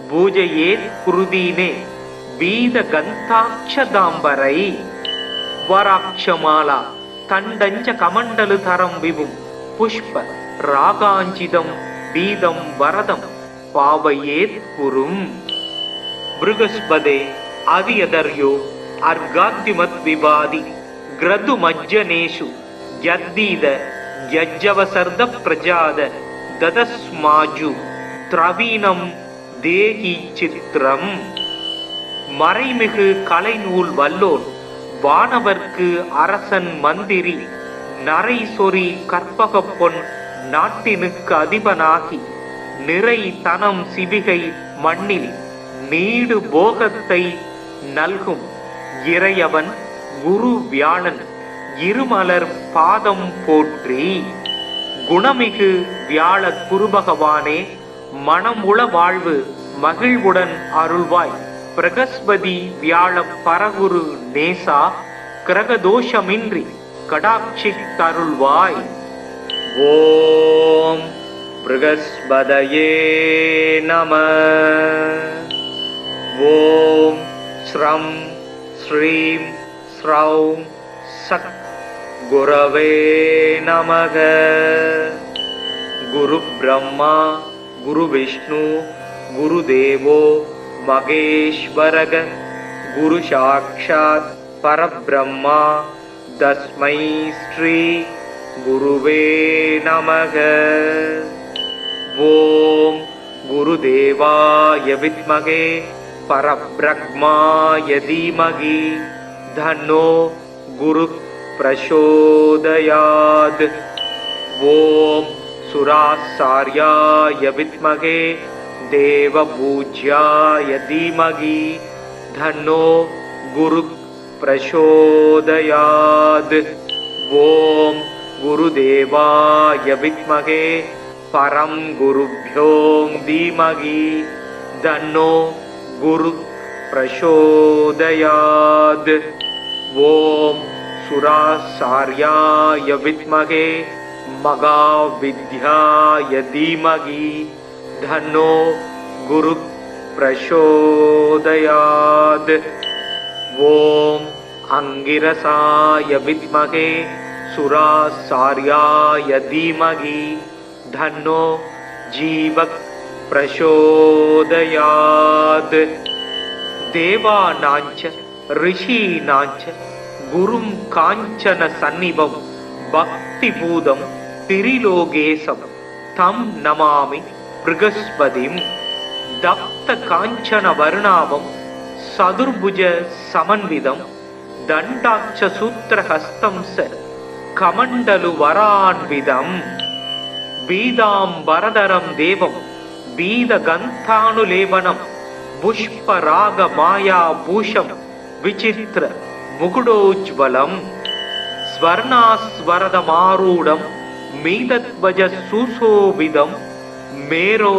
पूजयेत् कुरुदीने बीदगन्धाक्षदाम्बरै वराक्षमाला तण्डञ्च कमण्डलुधरं विभुं पुष्प रागाञ्चितं बीदं वरदं पावयेत् कुरुम्। बृहस्पते आदियदर्यो अर्घाद्युमद्विवादि ग्रदुमज्जनेषु यद्दीद यज्जवसर्द प्रजाद ददस्माजु திரவீனம் தேகி சித்திரம். மறைமிகு கலைநூல் வல்லோன் வானவர்க்கு அரசன் மந்திரி நரை சொறி கற்பகப் பொன் நாட்டினுக்கு அதிபனாகி நிறை தனம் சிவிகை மண்ணில் நீடு போகத்தை நல்கும் இறையவன் குரு வியாழன் இருமலர் பாதம் போற்றி. குணமிகு வியாழ குருபகவானே, மனமுள வாழ்வு மகிழ்வுடன் அருள்வாய். பிரகஸ்பதி வியாழ பரகுரு நேசா, கிரகதோஷமின்றி கடாட்சித்தருள்வாய். ஓம் ப்ருகஸ்பதயே நம. ஓம் ஸ்ரம் ஸ்ரீம் ஸ்ரௌம் சக் குரவே நமக. குரு பிரம்மா குரு விஷ்ணு குரு தேவோ மகேஸ்வரக. குரு சாக்ஷாத் பரபிரம்மா தஸ்மை ஸ்ரீ குருவே நமக. ஓம் குருதேவாய வித்மகே பரப்ரக்மாய தீமகி தன்னோ குரு பிரசோதயாத். ஓம் சுராசார்யாய வித்மகே தேவபூஜ்யாய தீமகி தன்னோ குரு பிரசோதயாத். ஓம் குருதேவாய வித்மகே பரம் குருப்யோ தீமகி தன்னோ குரு பிரசோதயாத். ஓம் சுராசார்யாய வித்மகே மகாவித்யாய தீமகி தன்னோ குரு பிரசோதயாத். ஓம் அங்கிரசாய வித்மகே சுராசார்யாய தீமகி தன்னோ ஜீவக் பிரசோதயாத். தேவானாஞ்ச ரிஷீனாஞ்ச குரும் காஞ்சன சந்நிபம் பக்தி பூதம் திரிலோகேசம் தம் நமாமி ப்ருகஸ்பதிம். தப்த காஞ்சன வருணாபம் சதுர்புஜ சமன்விதம் தண்டாட்ச சூத்திரஹஸ்தம் ச கமண்டலு வரான்விதம். பீதாம்பரதரம் தேவம் பீதகந்தானுலேபனம் புஷ்பராக மாயா பூஷம் விசித்திர முகுடோஜ்வலம். ஸ்வர்ணாஸ்வரதமாரூடம் மீதத்வஜ சுசோபிதம் மேரோ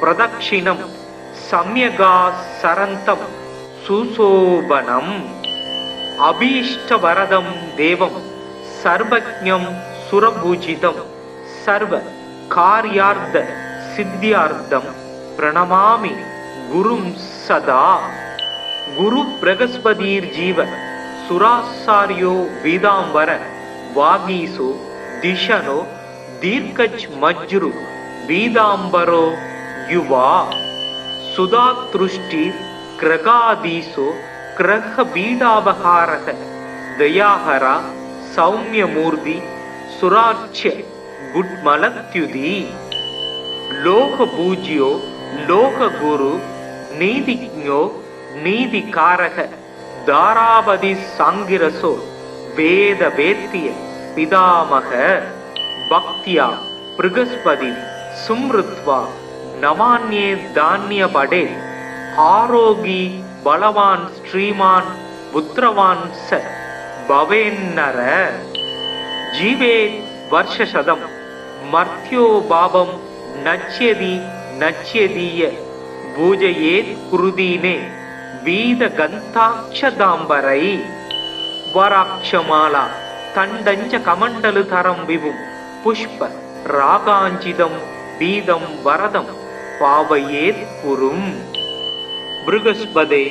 பிரதக்ஷிணம் சம்யகா சரந்தம் சுசோபனம். அபீஷ்டவரதம் தேவம் சர்வஜ்ஞம் சுரபூஜிதம் சர்வ கார்யார்த்த சித்தியார்த்தம் பிரணமாமி குரும் சதா. குரு பிரகஸ்பதீர் ஜீவ சுராசாரியோ வீதாம்பர வாகீசோ திஷனோ தீர்க்கச் மஜ்ரு வீதாம்பரோ யுவா. சுதாத்ருஷ்டி கிரகாதீசோ கிரக பீடாபகாரக தயாஹரா சௌமியமூர்த்தி சுராட்சிய குட்மலத்யுதி. லோக பூஜ்யோ லோக குரு நீதிஜ்ஞோ நீதிகாரக தாராபதி சாங்கிரசோ வேத வேத்திய பிதாமக. பக்தியா ப்ருகஸ்பதி சும்ருத்வா நமான்யே தானிய படே. ஆரோகி பலவான் ஸ்ரீமான் புத்திரவான் ச பவேன்னர. ஜீவே வர்ஷசதம் மர்த்யோ பாபம் நச்யதி நச்யதீய பூஜையேத் குருதீனே வீத கந்தாட்சதாம்பரை. வராட்சமாலா தண்டஞ்ச கமண்டலு தரம் விபும் புஷ்ப ராகாஞ்சிதம் பீதம் வரதம் பாவையேத் குரும். ப்ருகஸ்பதே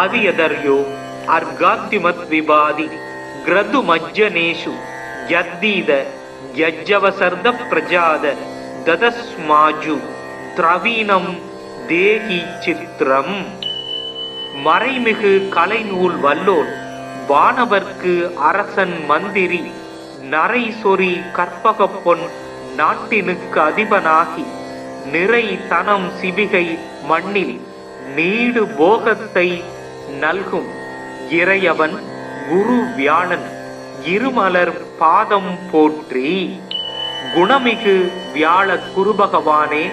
அதியதர்யோ அர்காத்திமத் விபாதி கிரது மஜ்ஜனேஷு யத்தீத யஜ்ஜவசர்த பிரஜாத ததஸ்மாஜு திரவீனம் தேகி சித்திரம். மறைமிகு கலைநூல் வல்லோன் வானவர்க்கு அரசன் மந்திரி நரை சொறி கற்பக பொன் நாட்டினுக்கு அதிபனாகி நிறை தனம் சிவிகை மண்ணில் நீடு போகத்தை நல்கும் இறையவன் குரு வியாழன் இருமலர் பாதம் போற்றி. குணமிகு வியாழ குருபகவானே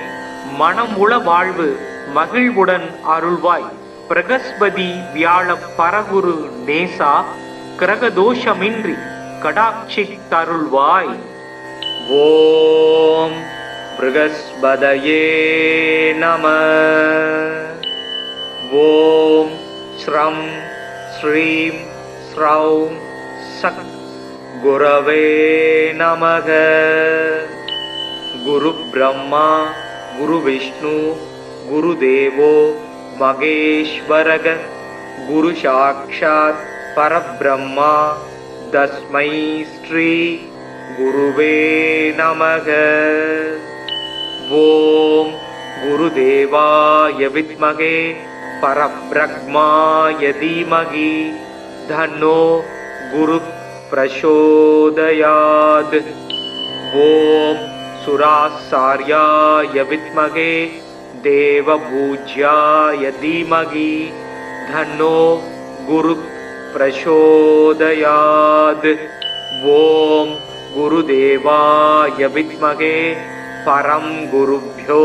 மனமுள வாழ்வு மகிழ்வுடன் அருள்வாய். பிரகஸ்பதி வியாழ பரகுரு நேசா கிரகதோஷமின்றி கடாட்சி தருள்வாய். ஓம் ப்ருகஸ்பதயே நம. ஓம் ஸ்ரம் ஸ்ரீம் ஸ்ரௌம் சக் குரவே நமக. குரு பிரம்மா குரு விஷ்ணு குரு தேவோ மகேஸ்வரக. குரு சாக்ஷாத் பரபிரம்மா தஸ்மை ஸ்ரீ குருவே நமக. ஓம் குருதேவாய வித்மகே பரப்ரக்மாய தீமகி தன்னோ குரு பிரசோதயாத். ஓம் சுராசார்யாய வித்மகே தேவபூஜ்யாய தீமகி தன்னோ குரு பிரசோதயாத். ஓம் குருதேவாய வித்மகே பரம் குருப்யோ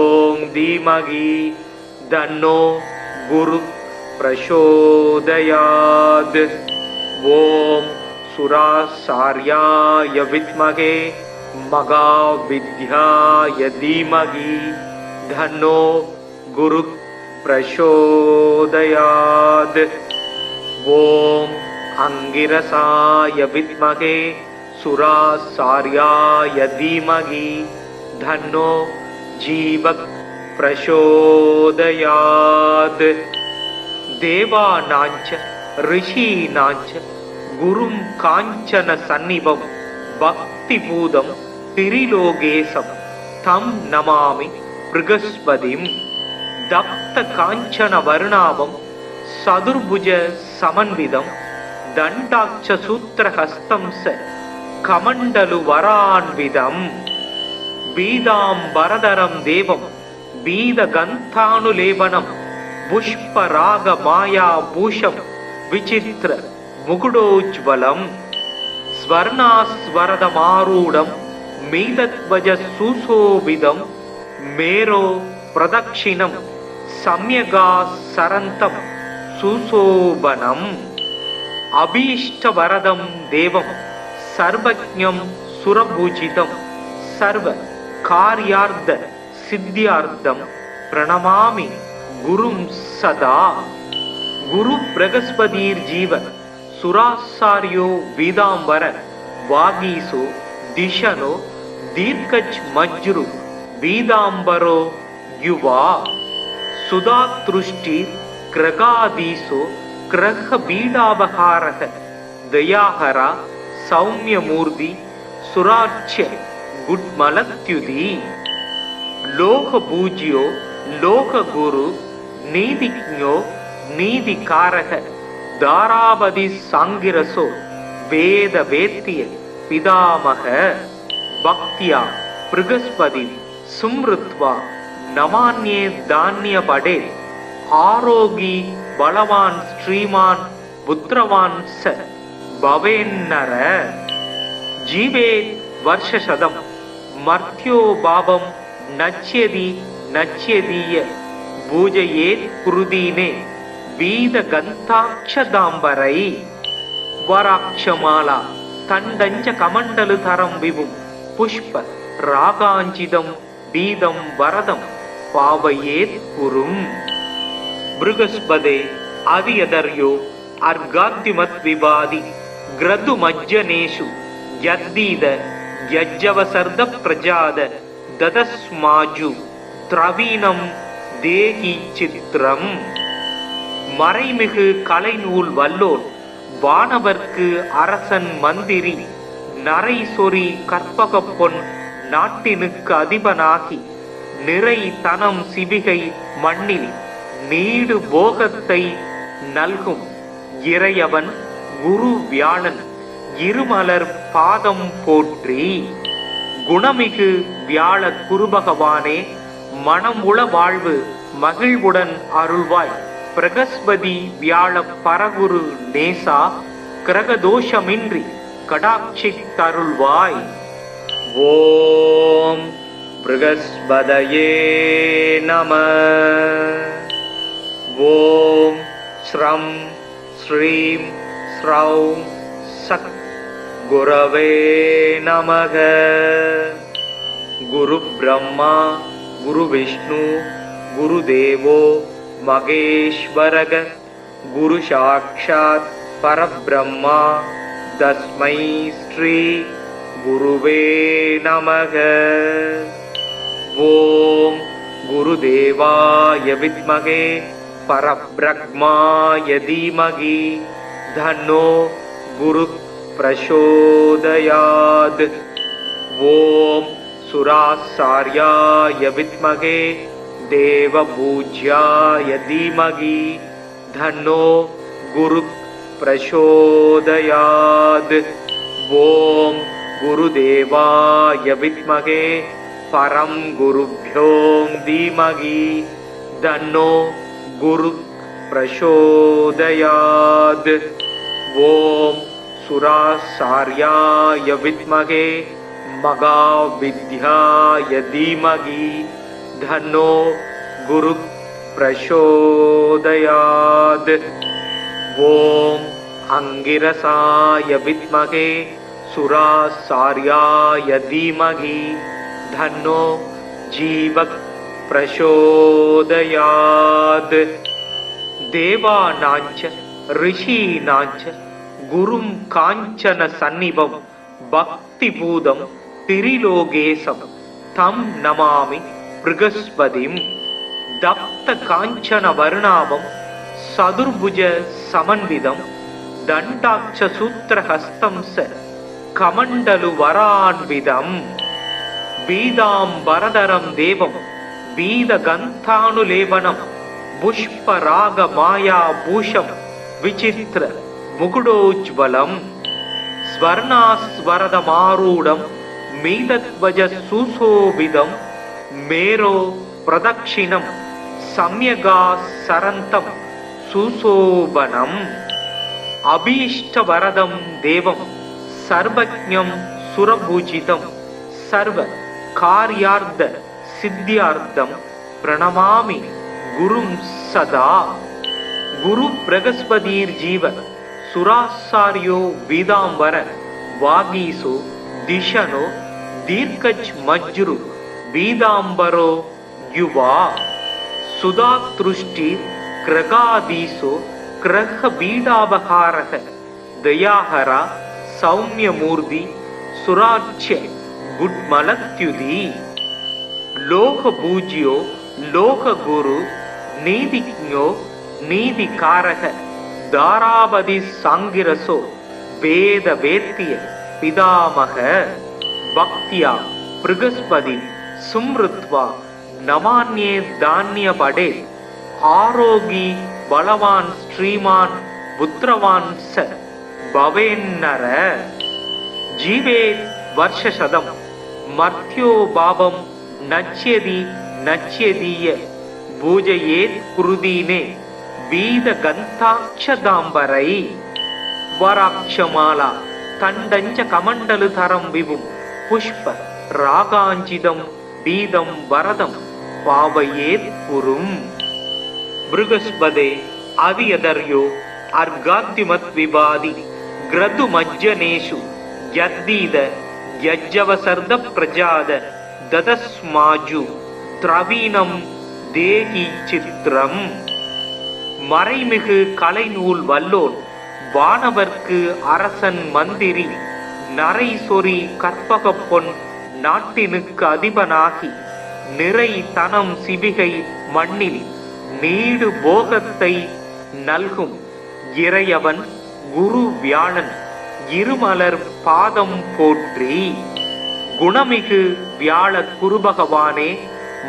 தீமகி தன்னோ குரு பிரசோதயாத். ஓம் சுராசார்யாய வித்மகே மகாவித்யாய தீமகி தன்னோ குரு பிரசோதயாத். ஓம் அங்கிரசாய வித்மகே சுராசார்யாய தீமகி தன்னோ ஜீவக் பிரசோதயாத். தேவானாஞ்ச ரிஷீனாஞ்ச குரும் காஞ்சன சந்நிபம் பக்தி பூதம் திரிலோகேசம் தம் நமாமி ப்ருகஸ்பதிம். தப்த காஞ்சன வருணாபம் சதுர்புஜ சமன்விதம் దండాక్ష సూత్రహస్తం స కమండలు వరాన్విదం బీదాంబరధరం దేవం బీదగంథానులేపనం పుష్పరాగ మాయాభూషం విచిత్ర ముకుడోజ్వలం స్వర్ణాస్వరదమారూఢం మీదధ్వజ సుశోభితం మేరో ప్రదక్షిణం సమ్యగా సరంతం సుశోభనం అభీష్టవరదం దేవం సర్వజ్ఞం సురభూజితం సర్వ కార్యార్థ సిద్ధ్యార్థం ప్రణమామి గురుం సదా. గురు బృహస్పతిర్జీవ సురాసార్యో వీదాంబర వాగీసో దిశనో దీర్ఘజ్ మజ్రు వీదాంబరో యువా సుధాతృష్టి గ్రగాదీసో గ్రహ బీడాపహారః దయాహర సౌమ్యమూర్తి సురార్చ్య గుడ్మలత్యుది లోకపూజ్యో లోకగురు నీతిజ్ఞో నీతికారః దారావతి సాంగిరసో వేద వేత్య పితామహ భక్త్యా బృహస్పతి సుమృత్వా నమాన్యే ధాన్యపడే ఆరోగి బలవాన్ శ్రీమాన్ పుత్రవాన్ స భవేన్నర జీవే వర్షశతం మర్త్యో భావం నచ్యది నచ్యదీయ భూజయేత్ కృదీనే వీదగంతాక్షదాంబరై వరాక్షమాల తండంచ కమండలు తరం విభుం పుష్ప రాగాంచితం బీదం వరదం పావయేత్ కురుం. బృహస్పదే అవియదర్యో అర్గాద్యుమత్ వివాది గ్రదు మజ్జనేషు యద్దీద యజ్జవసర్ద ప్రజాద దదస్మాజు திரவீனம் தேகி சித்திரம். மறைமிகு கலைநூல் வல்லோன் வானவர்க்கு அரசன் மந்திரி நரை சொறி கற்பக பொன் நாட்டினுக்கு அதிபனாகி நிறை தனம் சிவிகை மண்ணில் நீடு போகத்தை நல்கும் இறையவன் குரு வியாழன் இருமலர் பாதம் போற்றி. குணமிகு வியாழ குருபகவானே மனம் உள வாழ்வு மகிழ்வுடன் அருள்வாய். பிரகஸ்பதி வியாழ பரகுரு நேசா கிரகதோஷமின்றி கடாட்சி தருள்வாய். ஓம் ப்ருகஸ்பதயே நம. ஓம் ஸ்ரம் ஸ்ரீம் ஸ்ரௌம் சக் குரவே நமக. குரு பிரம்மா குரு விஷ்ணு குரு தேவோ மகேஸ்வரக. குரு சாக்ஷாத் பரபிரம்மா தஸ்மை ஸ்ரீ குருவே நமக. ஓம் குருதேவாய வித்மகே பரபிரம்மாய தீமகி தன்னோ குரு பிரசோதயாத். ஓம் சுராசார்யாய வித்மகே தேவபூஜ்யாய தீமகி தன்னோ குரு பிரசோதயாத். ஓம் குருதேவாய வித்மகே பரம் குருப்யோம் தீமகி தன்னோ குரு பிரசோதயாத். ஓம் சுராசார்யாய வித்மகே மகாவித்யாய தீமகி தன்னோ குரு பிரசோதயாத். ஓம் அங்கிரசாய வித்மகே சுராசார்யாய தீமகி தன்னோ ஜீவ பிரசோதயாத். தேவானாஞ்ச ரிஷீனாஞ்ச குரும் காஞ்சன சந்நிபம் பக்திபூதம் திரிலோகேசம் தம் நமாமி ப்ருகஸ்பதிம். தப்த காஞ்சன வர்ணாபம் சதுர்புஜ சமன்விதம் தண்டாட்ச சூத்திரஹஸ்தம் ச கமண்டலு வரான்விதம். பீதாம்பரதரம் தேவம் பீதகந்தானுலேபனம் புஷ்பராக மாயாபூஷம் விசித்திர मुकुटोज्ज्वलं स्वर्णास्वरदमारूढं मीतध्वज सुशोभितं मेरो प्रदक्षिणं सम्यगासरन्तं सुशोभनम् अभीष्टवरदं देवं सर्वज्ञं सुरपूजितं सर्वकार्यार्थ सिद्ध्यार्थं प्रणमामि गुरुं सदा। गुरु बृहस्पतिर्जीव सुराचार्यो वीदांबर वागीसो दिशनो दीर्घज्मज्रु वीदांबरो युवा सुधातृष्टि ग्रगादीसो ग्रह बीडाबहारः दयाहरा सौम्यमूर्ति सुराच्य गुड्मलत्युदी लोक पूज्यो लोक गुरु नीतिज्ञो नीतिकारः दारापति सांगिरसो वेद वेत्य पितामह भक्त्या बृहस्पति सुमृत्वा नमान्ये धान्य पडे आरोगी बलवान श्रीमान पुत्रवान स भवेन्नर जीवे वर्षशतम मर्त्यो भावम नच्यति नच्यदीय பூஜையேத் குருதீனே வீத கந்தாட்சதாம்பரை வராட்சமாலா தண்டஞ்ச கமண்டலு தரம் விபும் புஷ்ப ராகாஞ்சிதம் பீதம் வரதம் பாவையேத் புரும் பிருகஸ்பதே அதியதர்யோ அர்காத்திமத் விவாதி கிரது மஜ்ஜனேஷு யத்தீத யஜ்ஜவசர்த பிரஜாத ததஸ்மாஜு திரவீனம் தேகி சித்திரம் மறைமிகு கலைநூல் வல்லோன் வானவர்க்கு அரசன் மந்திரி நரை சொறி கற்பக பொன் நாட்டினுக்கு அதிபனாகி நிறை தனம் சிவிகை மண்ணில் நீடு போகத்தை நல்கும் இறையவன் குரு வியாழன் இருமலர் பாதம் போற்றி. குணமிகு வியாழ குருபகவானே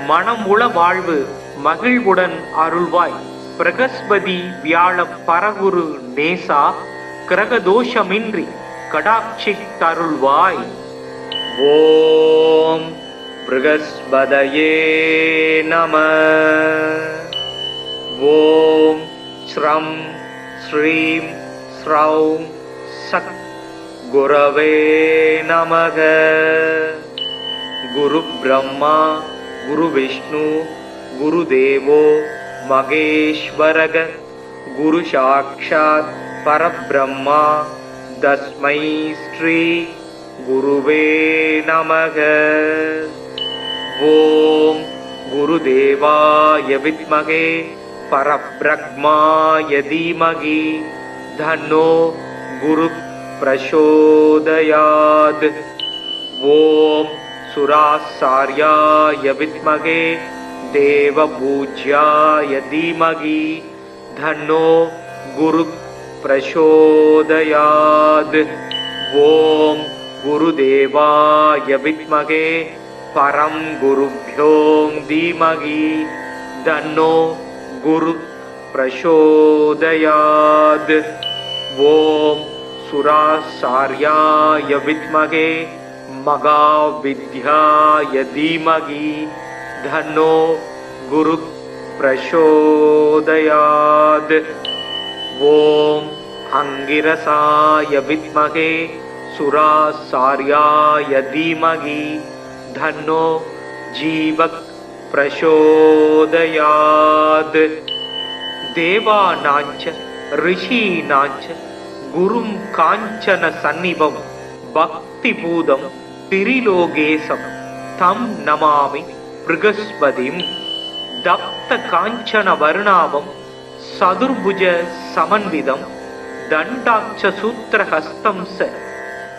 மனம் உள வாழ்வு மகிழ்வுடன் அருள்வாய். பிரகஸ்பதி வியாழ பரகுரு நேசா கிரகதோஷமின்றி கடாட்சி தருள்வாய். ஓம் ப்ருகஸ்பதயே நம. ஓம் ஸ்ரம் ஸ்ரீம் ஸ்ரௌம் சத் குரவே நமக. குரு பிரம்மா குரு விஷ்ணு குரு தேவோ மகேஸ்வரக. குரு சாக்ஷாத் பரபிரம்மா தஸ்மை ஸ்ரீ குருவே நமக. ஓம் குருதேவாய வித்மகே பரபிரம்மாய தீமகி தன்னோ குரு பிரசோதயாத். ஓம் சுராசார்யாய வித்மகே தேவபூஜ்யாய தீமகி தன்னோ குரு பிரசோதயாத். ஓம் குருதேவாய வித்மகே பரம் குருப்யோம் தீமகி தன்னோ குரு பிரசோதயாத். ஓம் சுராசார்யாய வித்மகே மகாவித்யாய தீமகி தன்னோ குரு பிரசோதயாத். ஓம் அங்கிரசாய வித்மகே சுராசார்யாய தீமகி தன்னோ ஜீவக் பிரசோதயாத். தேவானாஞ்ச ரிஷீனாஞ்ச குரும் காஞ்சன சந்நிபம் பக்தி பூதம் திரிலோகேசம் தம் நமாமி ப்ருகஸ்பதிம். தப்த காஞ்சன வருணாவம் சதுர்புஜ சமன்விதம் தண்டாட்ச சூத்திரஹஸ்தம் ச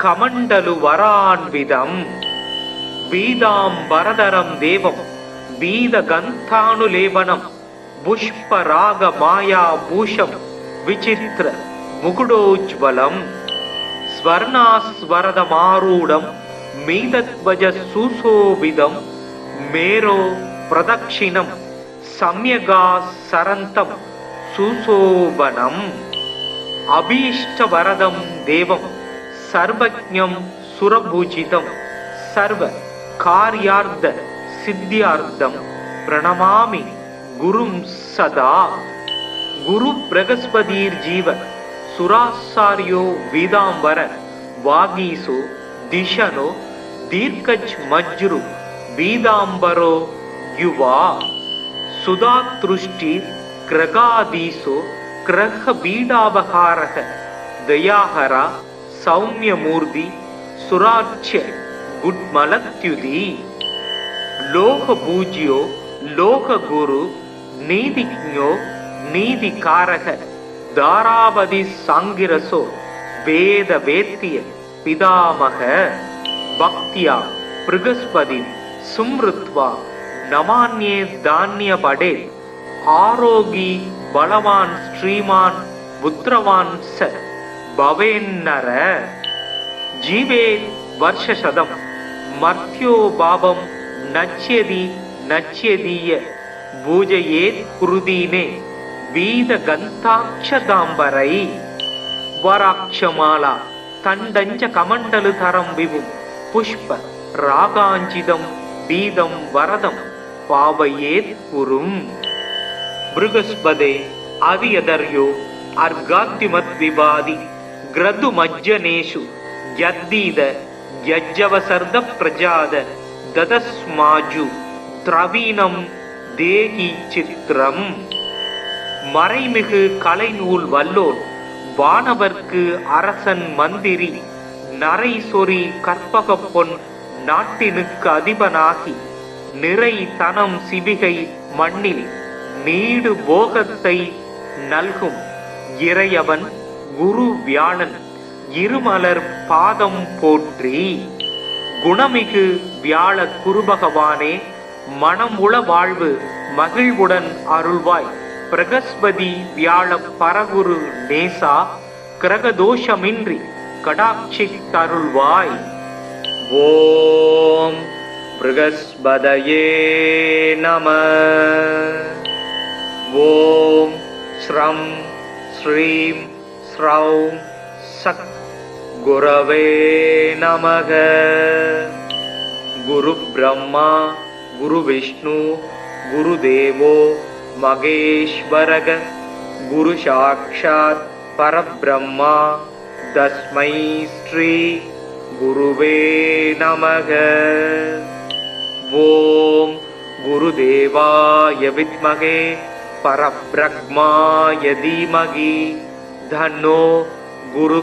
கமண்டலு வரான்விதம். வீதாம்பரதரம் தேவம் வீத கந்தானுலேபனம் புஷ்பராக மாயா பூஷம் விசித்திர முகுடோஜ்வலம். ஸ்வர்ணாஸ்வரதமாரூடம் மீதத்வஜ சுசோபிதம் மேரோ பிரதக்ஷிணம் சம்யகா சரந்தம் சுசோபனம். अभीष्टवरदं देवं सर्वज्ञं सुरपूजितं सर्व कार्यार्थ सिद्ध्यार्थं प्रणमामि गुरुं सदा। गुरु बृहस्पतिर्जीव सुरासार्यो वीदांबर वागीसो दिशनो दीर्घज मज्रु वीदांबरो युवा सुधातृष्टि ग्रगादीसो ग्रह बीडावहारः दयाहरा सौम्यमूर्ति सुराच्य गुड्मलत्युदी लोक पूज्यो लोक गुरु नीतिज्ञो नीतिकारक दारावधि सांगिरसो वेद वेत्य पितामह भक्त्या बृहस्पति सुमृत्वा नमान्ये धान्य पडे आरोगी बलवान श्रीमान पुत्रवान स भवेन्नर जीवे वर्षशतम मर्त्यो भावम नच्यति नच्यदीय பூஜையேத் குருதீனே வீத கந்தாட்சதாம்பரை வராட்சமாலா தண்டஞ்ச கமண்டலு தரம் விபும் புஷ்ப ராகாஞ்சிதம் வீதம் வரதம் பாவையேத் குரும். பிருகஸ்பதே அதியதர்யோ அர்காத்திமத் விவாதி கிரது மஜ்ஜனேஷு யத்தீத யஜ்ஜவசர்த பிரஜாத ததஸ்மாஜு திரவீனம் தேகி சித்திரம். மறைமிகு கலைநூல் வல்லோன் வானவர்க்கு அரசன் மந்திரி நரை சொறி கற்பக பொன் நாட்டினுக்கு அதிபனாகி நிறை தனம் சிவிகை மண்ணில் நீடு போகத்தை நல்கும் இறையவன் குரு வியாழன் இருமலர் பாதம் போற்றி. குணமிகு வியாழ குருபகவானே மனம் உள வாழ்வு மகிழ்வுடன் அருள்வாய். பிரகஸ்பதி வியாழ பரகுரு நேசா கிரகதோஷமின்றி கடாட்சித்தருள்வாய். ஓம் பிருகஸ்பதயே நம. ஓம் ஸ்ரம் ஸ்ரீம் ஸ்ரௌம் சக் குரவே நமக. குரு பிரம்மா गुरु विष्णु गुरु देवो महेश्वरः गुरु साक्षात् परब्रह्मा तस्मै श्री गुरुवे नमः. ओम गुरुदेवाय विद्महे परब्रह्माय धीमहि तन्नो गुरु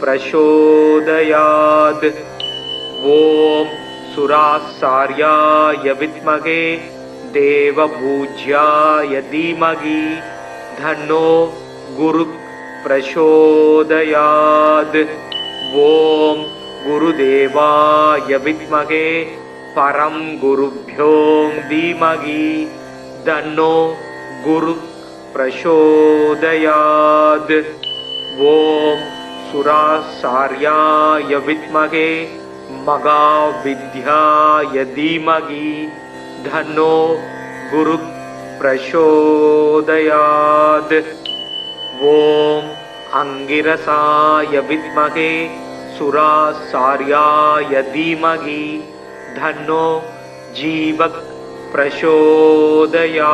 प्रचोदयात्. ओम सुरासार्याय विद्महे देवपूज्याय धीमहि तन्नो गुरु प्रचोदयात्. ओम गुरुदेवाय विद्महे परम गुरुभ्यो धीमहि तन्नो गुरु प्रचोदयात्. ओम सुरासार्याय विद्महे महाविद्याय धीमहि तन्नो गुरु प्रचोदयात्. ओम अंगिरसाय विद्महे सुरासार्याय धीमहि तन्नो जीव प्रचोदयात्.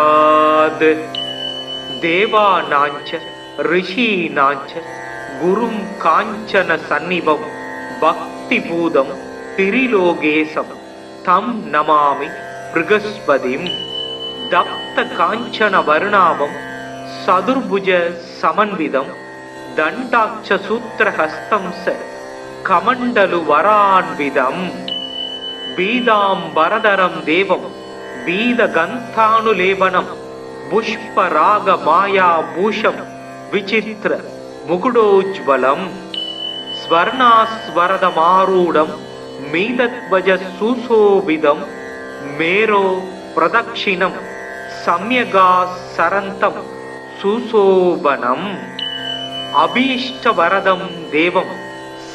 देवानांच ऋषीणांच गुरुं कांचन सन्निभं भक्तिपूतं त्रिलोकेशं तं नमामि बृहस्पतिं. दप्त कांचन वर्णाभं सदुर्भुज समन्वितं दण्डाक्ष सूत्रहस्तं स कमण्डलु वरान्वितं. बीदाम्बरधरं देवं बीदगन्धानुलेपनं पुष्परागमायाभूषं विचित्र मुकुटोज्ज्वलं. स्वर्णास्वरदमारूढं मीदध्वज सुशोभितं मेरो प्रदक्षिणं सम्यगासरन्तं सुशोभनम्. अभीष्टवरदं देवं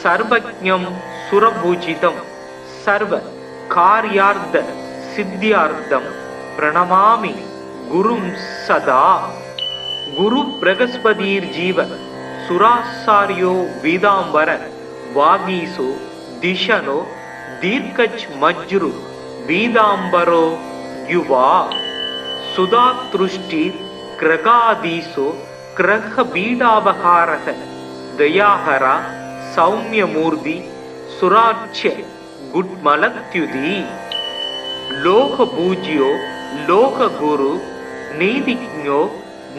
सर्वज्ञं सुरपूजितं सर्व कार्यार्थ सिद्ध्यार्थं प्रणमामि गुरुं सदा. गुरु बृहस्पतिर्जीव सुरासार्यो वीदांबर वागीसो दिशनो दीर्घच मज्रु वीदांबरो युवा सुधातृष्टि क्रगादीसो क्रह बीडाबहारः दयाहरा सौम्यमूर्ति सुराच्य गुड्मलत्युदी लोक पूज्यो लोक गुरु नीतिज्ञो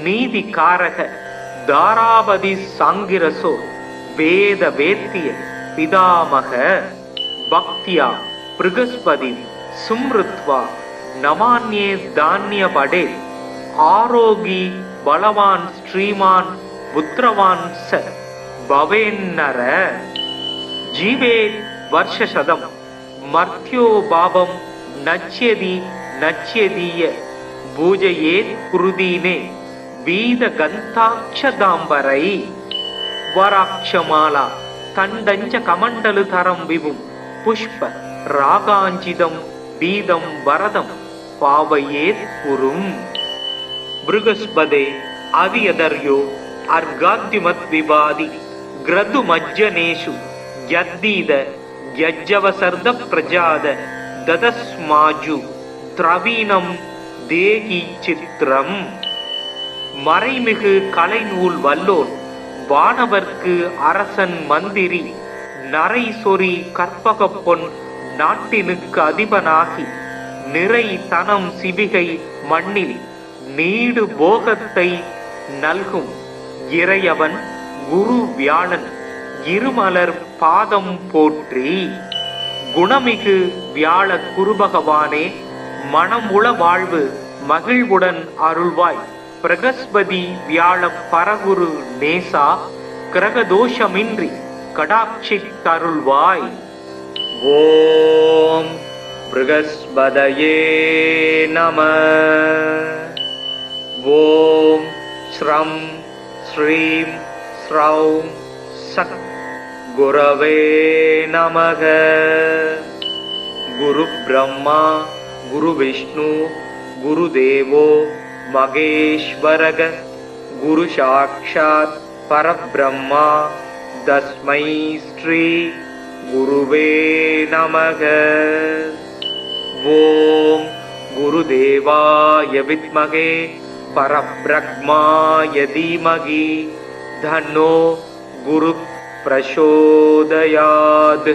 नीतिकारक दारावधि सांगिरसो वेद वेत्य पितामह भक्तिया बृहस्पति सुमृत्वा नमान्ये धान्य पडे आरोगी बलवान श्रीमान पुत्रवान स भवेन्नर जीवे वर्षशतम मर्त्यो भावम नच्यति नच्यदीय पूजयेत् कुरुदीने वीद गन्ताक्षदाम्बरै वराक्षमाला तण्डञ्च कमण्डलुतरं विभुं पुष्प रागाञ्चितं वीदं वरदं पावयेत् कुरुम् बृहस्पते अवियदर्यो अर्गाद्युमद्विवादि ग्रदुमज्जनेषु यद्दीद यज्जवसर्द प्रजाद ददस्माजु திரவீனம் தேகி சித்திரம் மறைமிகு கலைநூல் வல்லோன் வானவர்க்கு அரசன் மந்திரி நரை சொறி கற்பக பொன் நாட்டினுக்கு அதிபனாகி நிறை தனம் சிவிகை மண்ணில் நீடு போகத்தை நல்கும் இறையவன் குரு வியாழன் இருமலர் பாதம் போற்றி. குணமிகு வியாழ குருபகவானே மனமுள வாழ்வு மகிழ்வுடன் அருள்வாய். பிரகஸ்பதி வியாழ பரகுரு நேசா கிரகதோஷமின்றி கடாட்சித்தருள்வாய். ஓம் பிரகஸ்பதயே நம. ஓம் ஸ்ரம் ஸ்ரீம் ஸ்ரௌம் சத் குரவே நமக. குரு பிரம்மா குரு விஷ்ணு குரு தேவோ மகேஸ்வரக. குரு சாக்ஷாத் பரபிரம்மா தஸ்மை ஸ்ரீ குருவே நமக. ஓம் குருதேவாய வித்மகே பரபிரம்மாய தீமகி தன்னோ குரு பிரசோதயாத்.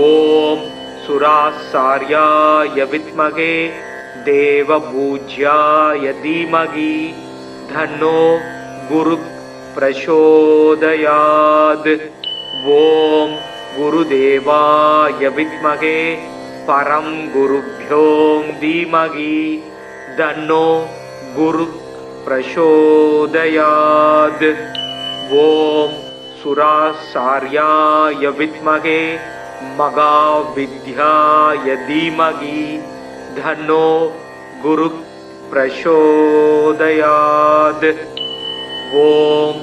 ஓம் சுராசார்யாய வித்மகே தேவபூஜ்யாய தீமகி தன்னோ குரு பிரசோதயாத். ஓம் குருதேவாய வித்மகே பரம் குருப்யோ தீமகி தன்னோ குரு பிரசோதயாத். ஓம் சுராசார்யாய வித்மகே மகாவித்யாய தீமகி தன்னோ குரு பிரசோதயாத். ஓம்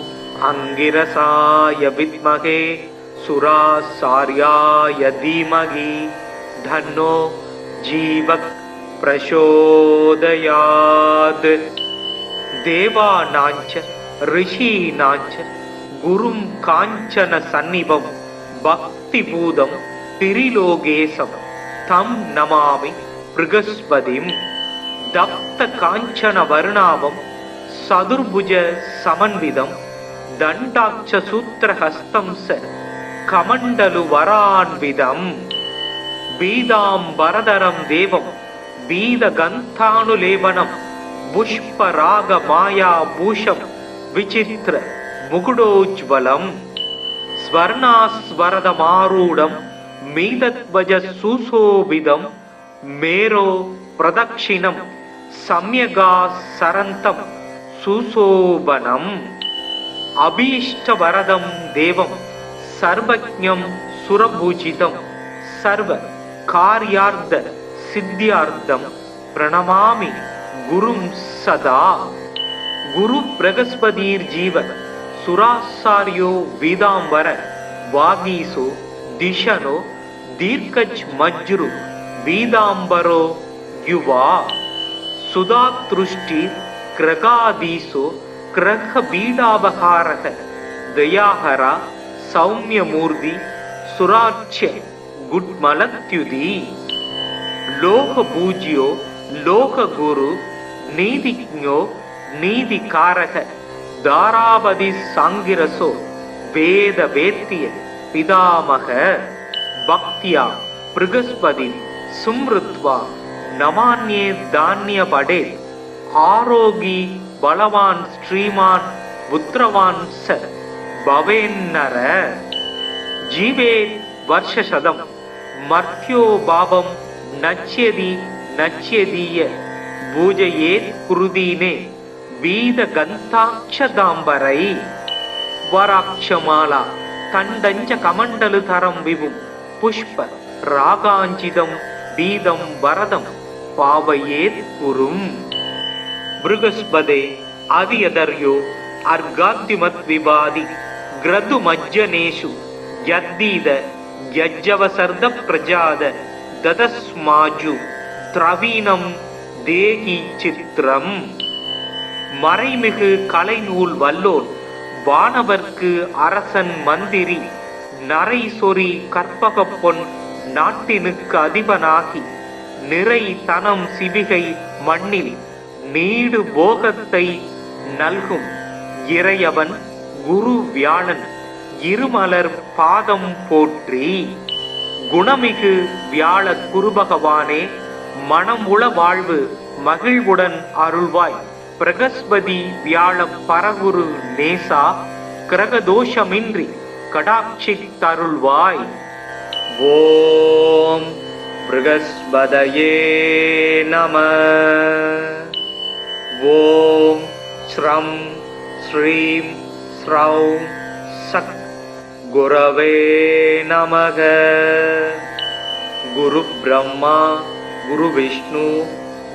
அங்கிரசாய வித்மகே சுராசார்யாய தீமகி தன்னோ ஜீவக் பிரசோதயாத். தேவானாஞ்ச ரிஷீனாஞ்ச குரும் காஞ்சன சந்நிபம் பக்தி பூதம் திரிலோகேசம் தம் நமாமி ப்ருகஸ்பதிம். தப்த காஞ்சன வருணாவம் சதுர்புஜ சமன்விதம் தண்டாட்ச சூத்திரஹஸ்தம் ச கமண்டலு வரான்விதம். பீதாம்பரதரம் தேவம் பீத கந்தானுலேபனம் புஷ்பராக மாயா பூஷம் விசித்திர முகுடோஜ்வலம். ஸ்வர்ணாஸ்வரதமாரூடம் மீதத்வஜ சுசோபிதம் மேரோ பிரதக்ஷிணம் சம்யகா சரந்தம் சுசோபனம். அபீஷ்டவரதம் தேவம் சர்வஜ்ஞம் சுரபூஜிதம் சர்வ கார்யார்த்த சித்தியார்த்தம் பிரணமாமி குரும் சதா. குரு பிரகஸ்பதீர் ஜீவ சுராசார்யோ வீதாம்பர வாகீசோ திஷனோ தீர்க்கஜ் மஜ்ரு வீதாம்பரோ யுவா சுதாத்ருஷ்டி கிரகாதீசோ கிரக பீடாபகாரக दयाहरा सौम्यमूर्ति सुराच्य गुड्मलत्युदी लोक पूज्यो लोक गुरु नीतिज्ञो नीतिकारक दारापति सांगिरसो वेद वेत्य पितामह भक्त्या बृहस्पति सुमृत्वा नमान्ये धान्य पडे आरोगी बलवान श्रीमान पुत्रवान स भवेन्नर जीवे वर्षशतम मर्त्यो भावम नच्यति नच्यदीय பூஜையேத் குருதீனே வீத கந்தாட்சதாம்பரை வராட்சமாலா கண்டஞ்ச கமண்டலு தரம் விபும் புஷ்ப ராகாஞ்சிதம் பீதம் வரதம் பாவையேத் குரும் பிருகஸ்பதே அதியதர்யோ அர்காத்திமத் விவாதி கிரது மஜ்ஜனேஷு யத்தீத யஜ்ஜவசர்த பிரஜாத ததஸ்மாஜு திரவீனம் தேகி சித்திரம் மறைமிகு கலைநூல் வல்லோன் வானவர்க்கு அரசன் மந்திரி நரை சொறி கற்பக பொன் நாட்டினுக்கு அதிபனாகி நிறை தனம் சிவிகை மண்ணில் நீடு போகத்தை நல்கும் இறையவன் குரு வியாழன் இருமலர் பாதம் போற்றி. குணமிகு வியாழ குருபகவானே மனமுள வாழ்வு மகிழ்வுடன் அருள்வாய். பிரகஸ்பதி வியாழ பரகுரு நேசா கிரகதோஷமின்றி கடாட்சித்தருள்வாய். ஓம் ப்ருகஸ்பதயே நம. ஓம் ஸ்ரம் ஸ்ரீம் ஸ்ரௌம் சக் குரவே நமக. குரு பிரம்மா குரு விஷ்ணு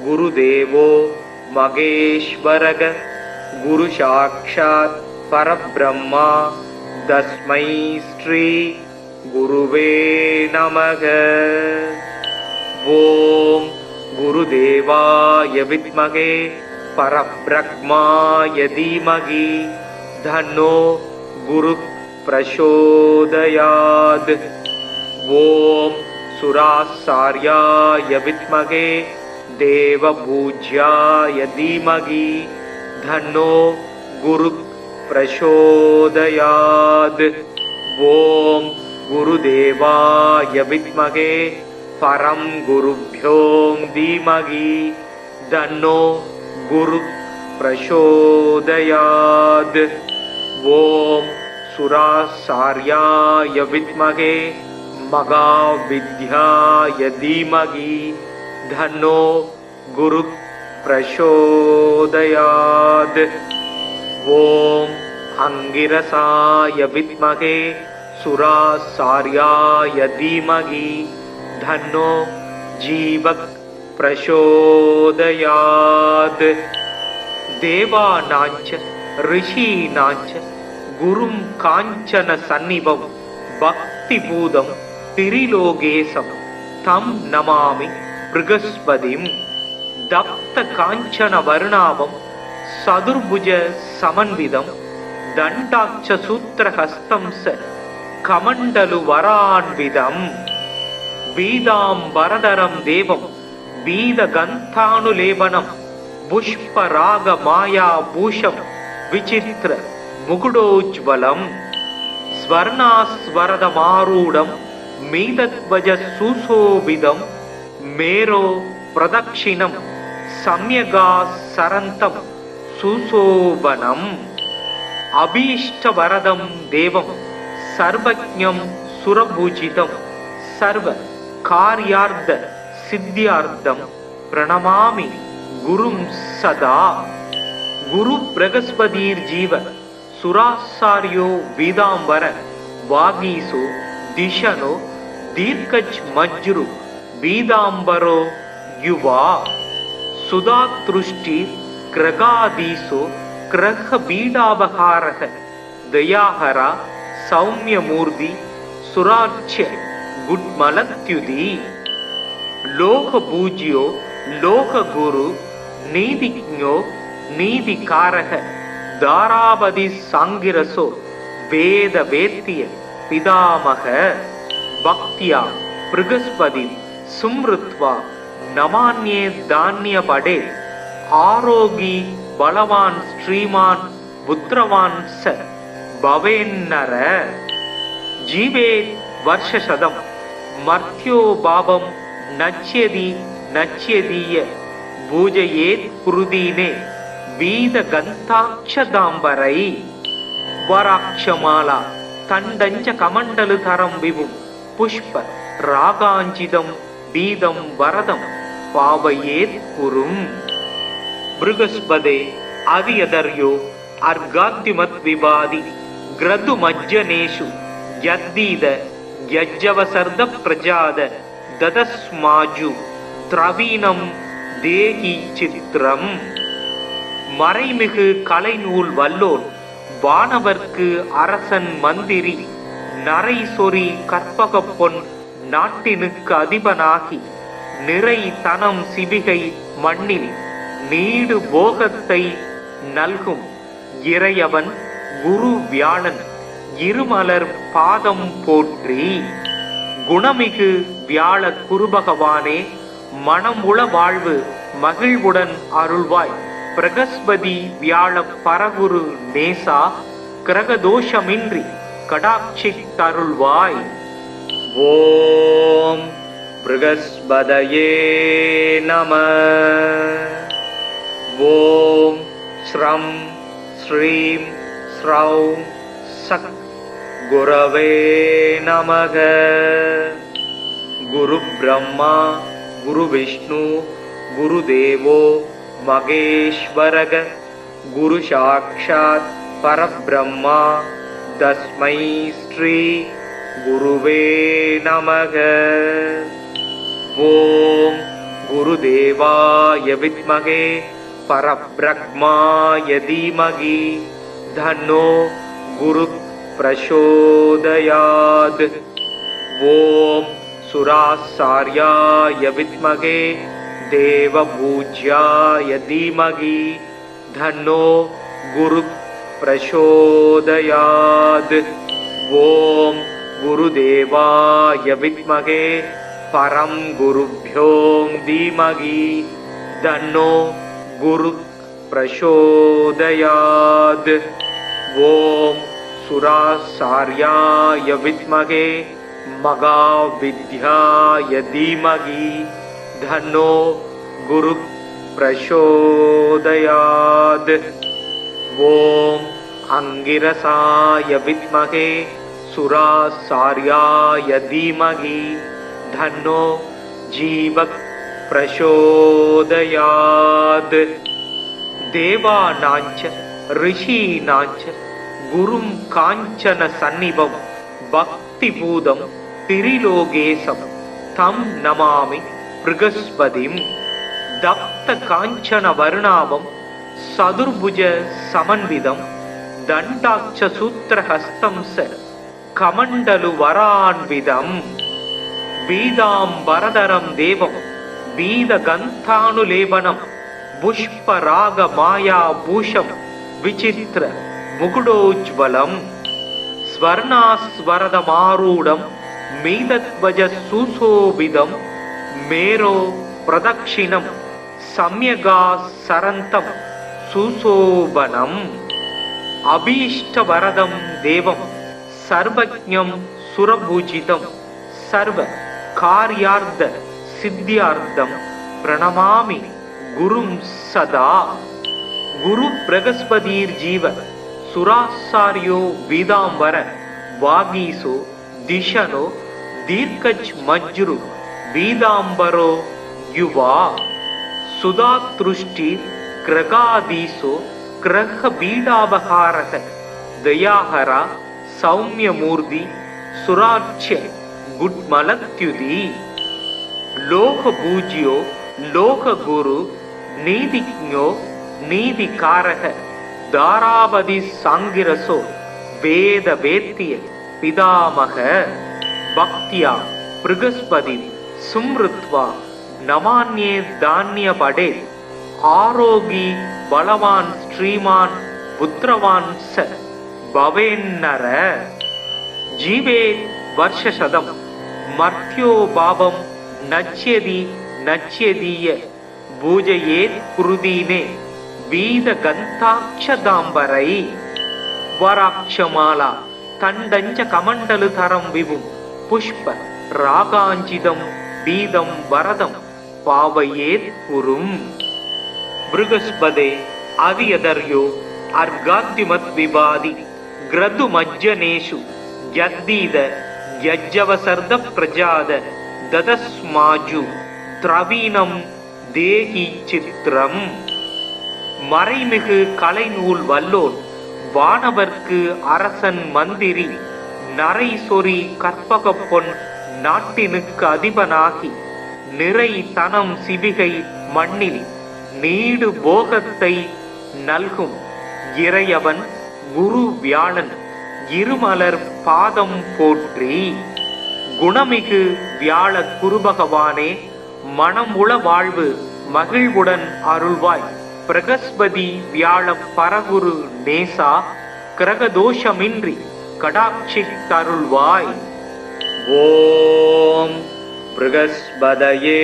குரு தேவோ மகேஸ்வரக. குரு சாக்ஷாத் பரபிரம்மா தஸ்மை ஸ்ரீ குருவே நமக. ஓம் குருதேவாய வித்மகே பரபிரம்மாய தீமகி தன்னோ குரு பிரசோதயாத். ஓம் சுராசார்யாய வித்மகே தேவபூஜ்யாய தீமகி தன்னோ குரு பிரசோதயாத். ஓம் குருதேவாய வித்மகே பரம் குருப்யோ தீமகி தன்னோ குரு பிரசோதயாத். ஓம் சுராசார்யாய வித்மகே மகாவித்யாய தீமகி தன்னோ குரு பிரசோதயாத். ஓம் அங்கிரசாய வித்மகே சுராசார்யாய தீமகி தன்னோ ஜீவக் பிரசோதயாத். தேவானாஞ்ச ரிஷீனாஞ்ச குரும் காஞ்சன சந்நிபம் பக்தி பூதம் திரிலோகேசம் தம் நமாமி ப்ருகஸ்பதிம். தப்த காஞ்சன வர்ணாபம் சதுர்புஜ சமன்விதம் தண்டாட்ச சூத்திரஹஸ்தம் ச கமண்டலு வரான்விதம். வீதாம்பரதரம் தேவம் வீத கந்தானுலேபனம் புஷ்பராக மாயா பூஷம் விசித்திர முகுடோஜ்வலம். ஸ்வர்ணாஸ்வரதமாரூடம் மீதத்வஜ சுசோபிதம் மேரோ பிரதக்ஷிணம் சம்யகா சரந்தம் சுசோபனம். அபீஷ்டவரதம் தேவம் சர்வஜ்ஞம் சுரபூஜிதம் சர்வ கார்யார்த்த சித்தியார்த்தம் பிரணமாமி குரும் சதா. குரு பிரகஸ்பதீர் ஜீவ சுராசாரியோ வீதாம்பர வாகீசோ திஷனோ தீர்க்கஜ் மஜ்ரு வீதாம்பரோ யுவா. சுதாத்ருஷ்டி கிரகாதீசோ கிரக பீடாபகாரக தயாஹரா சௌமியமூர்த்தி சுராட்சிய குட்மலத்யுதி. லோக பூஜ்யோ லோக குரு நீதிஜ்ஞோ நீதிகாரக தாராபதி சாங்கிரசோ வேத வேத்திய பிதாமக பக்தியா பிருகஸ்பதி சும்ருத்வா நமான்யே தானிய படே ஆரோகி பலவான் ஸ்ரீமான் புத்திரவான் ச பவேன்னர ஜீவே வருஷசதம் மர்த்யோ பாபம் நச்யதி நச்யதீய பூஜையேத் குருதீனே வீத கந்தாட்சதாம்பரை வராட்சமாலா தண்டஞ்ச கமண்டலு தரம் விபும் புஷ்ப ராகாஞ்சிதம் பீதம் வரதம் பாவையேத் குரும் பிருகஸ்பதே அவியதர்யோ அர்காத்திமத் விபாதி கிரது மஜ்ஜனேஷு யத்தீத யஜ்ஜவசர்த பிரஜாத ததஸ்மாஜு திரவீனம் தேகி சித்திரம் மறைமிகு கலைநூல் வல்லோன் வானவர்க்கு அரசன் மந்திரி நரை சொறி கற்பக பொன் நாட்டினுக்கு அதிபனாகி நிறை தனம் சிவிகை மண்ணில் நீடு போகத்தை நல்கும் இறையவன் குரு வியாழன் இருமலர் பாதம் போற்றி. குணமிகு வியாழ குருபகவானே, மனமுள வாழ்வு மகிழ்வுடன் அருள்வாய். பிரகஸ்பதி வியாழ பரகுரு நேசா, கிரகதோஷமின்றி கடாட்சித்தருள்வாய். ஓம் பிரகஸ்பதயே நம. ஓம் ஸ்ரம் ஸ்ரீம் ஸ்ரௌம் சக் குரவே நமக. குரு பிரம்மா குரு விஷ்ணு குரு தேவோ மகேஸ்வரக. குரு சாக்ஷாத் பரபிரம்மா தஸ்மை ஸ்ரீ குருவே நமக. ஓம் குருதேவாய வித்மகே பரபிரம்மாய தீமகி தன்னோ குரு பிரசோதயாத். ஓம் சுராசார்யாய வித்மகே தேவபூஜ்யாய தீமகி தன்னோ குரு பிரசோதயாத். ஓம் குருதேவாய வித்மகே பரம் குருப்யோ தீமகி தன்னோ குரு பிரசோதயாத். ஓம் சுராசார்யாய வித்மகே மகாவித்யாய தீமகி தன்னோ குரு பிரசோதயாத். ஓம் அங்கிரசாய வித்மகே சுராசார்யாய தீமகி தன்னோ ஜீவ பிரசோதயாத். தேவானாஞ்ச ரிஷீனாஞ்ச குரும் காஞ்சன சந்நிபம் பக்திபூதம் திரிலோகேசம் தம் நமாமி பிருகஸ்பதிம். தப்த காஞ்சன வர்ணாபம் சதுர்புஜ சமன்விதம் தண்டாட்ச சூத்திரஹஸ்தம் ச கமண்டலு வரான்விதம். பீதாம்பரதரம் தேவம் பீத கந்தானுலேபனம் புஷ்பராக மாயா பூஷம் விசித்திர முகுடோஜ்வலம். ஸ்வர்ணாஸ்வரதமாரூடம் மீதத்வஜ சுசோபிதம் மேரோ பிரதக்ஷிணம் சம்யகா சரந்தம் சுசோபனம். அபீஷ்டவரதம் தேவம் சர்வஜ்ஞம் சுரபூஜிதம் சர்வ கார்யார்த்த சித்தியார்த்தம் பிரணமாமி குரும் சதா. குரு பிரகஸ்பதிர் ஜீவ சுராசாரியோ வீதாம்பர வாகீசோ திஷனோ தீர்க்கஜ் மஜ்ரு வீதாம்பரோ யுவா. சுதாத்ருஷ்டி கிரகாதீசோ கிரக பீடாபகாரக தயாஹரா சௌமியமூர்த்தி சுராட்சிய குட்மலத்யுதி. லோக பூஜ்யோ லோக குரு நீதிஜ்ஞோ நீதிகாரக தாராபதி சாங்கிரசோ வேத வேத்திய பிதாமக பக்தியா பிருகஸ்பதி சும்ருத்வா நமான்யே தானிய படே ஆரோகி பலவான் ஸ்ரீமான் புத்திரவான் ச भवेन्नर जीवेत् वर्षशतं मर्त्यो भावं नश्यति नश्यदीय पूजयेत् कुरुदीने वीदगन्ताक्षदाम्बरै वराक्षमाला तण्डञ्च कमण्डलुतरं विभुं पुष्प रागाञ्चितं बीदं वरदं पावयेत् कुरुम् बृहस्पते अवियदर्यो अर्गाद्युमद्विवादि ग्रदुमज्जनेषु यद्दीद यज्जवसर्द प्रजाद ददस्माजु திரவீனம் தேகி சித்திரம் மறைமிகு கலைநூல் வல்லோன் வானவர்க்கு அரசன் மந்திரி நரை சொறி கற்பக பொன் நாட்டினுக்கு அதிபனாகி நிறை தனம் சிவிகை மண்ணில் நீடு போகத்தை நல்கும் இறையவன் குரு வியாழன் இருமலர் பாதம் போற்றி. குணமிகு வியாழ குருபகவானே மனம் உள வாழ்வு மகிழ்வுடன் அருள்வாய். பிரகஸ்பதி வியாழ பரகுரு நேசா கிரகதோஷமின்றி கடாட்சி தருள்வாய். ஓம் ப்ருகஸ்பதயே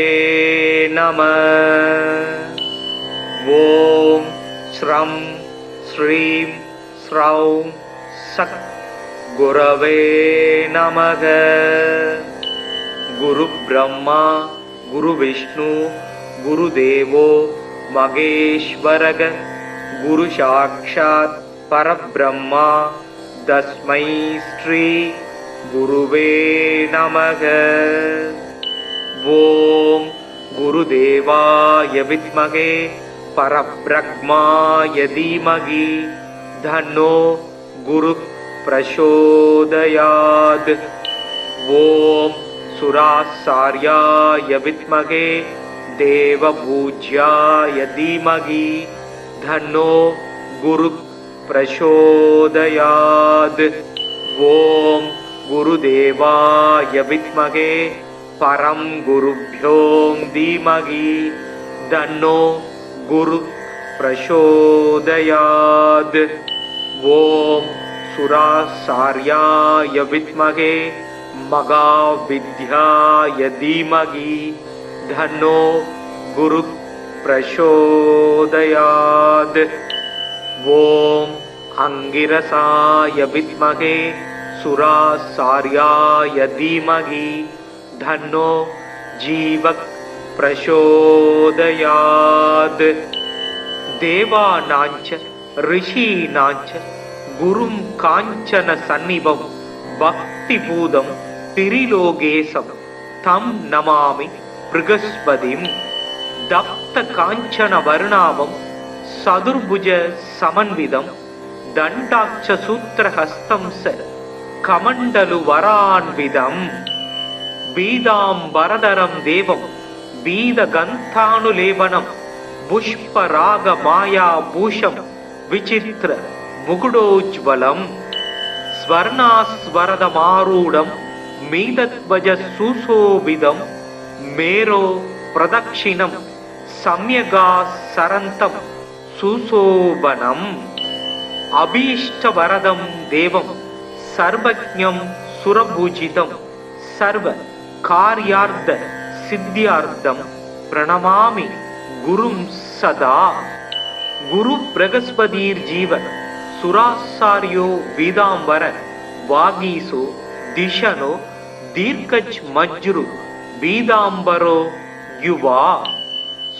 நம. ஓம் ஸ்ரம் ஸ்ரீம் ஸ்ரௌம் சத் குரவே நமக. குரு பிரம்மா குரு விஷ்ணு குரு தேவோ மகேஸ்வரக. குரு சாக்ஷாத் பரபிரம்மா தஸ்மை ஸ்ரீ குருவே நமக. ஓம் குருதேவாய வித்மகே பரபிரம்மாய தீமகி தன்னோ குரு பிரசோதயாத். ஓம் சுராசார்யாய வித்மகே தேவபூஜ்யாய தீமகி தன்னோ குரு பிரசோதயாத். ஓம் குருதேவாய வித்மகே பரம் குருப்யோம் தீமகி தன்னோ குரு பிரசோதயாத். ஓம் சுராசார்யாய வித்மகே மகாவித்யாய தீமகி தன்னோ குரு பிரசோதயாத். ஓம் அங்கிரசாய வித்மகே சுராசார்யாய தீமகி தன்னோ ஜீவக் பிரசோதயாத். தேவானாஞ்ச ரிஷீனாஞ்ச குரும் காஞ்சன சந்நிபம் பக்திபூதம் திரிலோகேசம் தம் நமாமி ப்ருகஸ்பதிம். தப்த காஞ்சன வருணாவம் சதுர்புஜ சமன்விதம் தண்டாட்ச சூத்திரஹஸ்தம் ச கமண்டலு வரான்விதம். பீதாம்பரதரம் தேவம் பீதகந்தானுலேபனம் புஷ்பராக மாயா பூஷம் விசித்திர முகுடோஜ்வலம். ஸ்வர்ணாஸ்வரதமாரூடம் மீதத்வஜ சுசோபிதம் மேரோ பிரதக்ஷிணம் சம்யகா சரந்தம் சுசோபனம். அபீஷ்டவரதம் தேவம் சர்வஜ்ஞம் சுரபூஜிதம் சர்வ கார்யார்த்த சித்தியார்த்தம் பிரணமாமி குரும் சதா. குரு பிரகஸ்பதீர் ஜீவ சுராசாரியோ வீதாம்பர வாகீசோ திஷனோ தீர்க்கஜ் மஜ்ரு வீதாம்பரோ யுவா.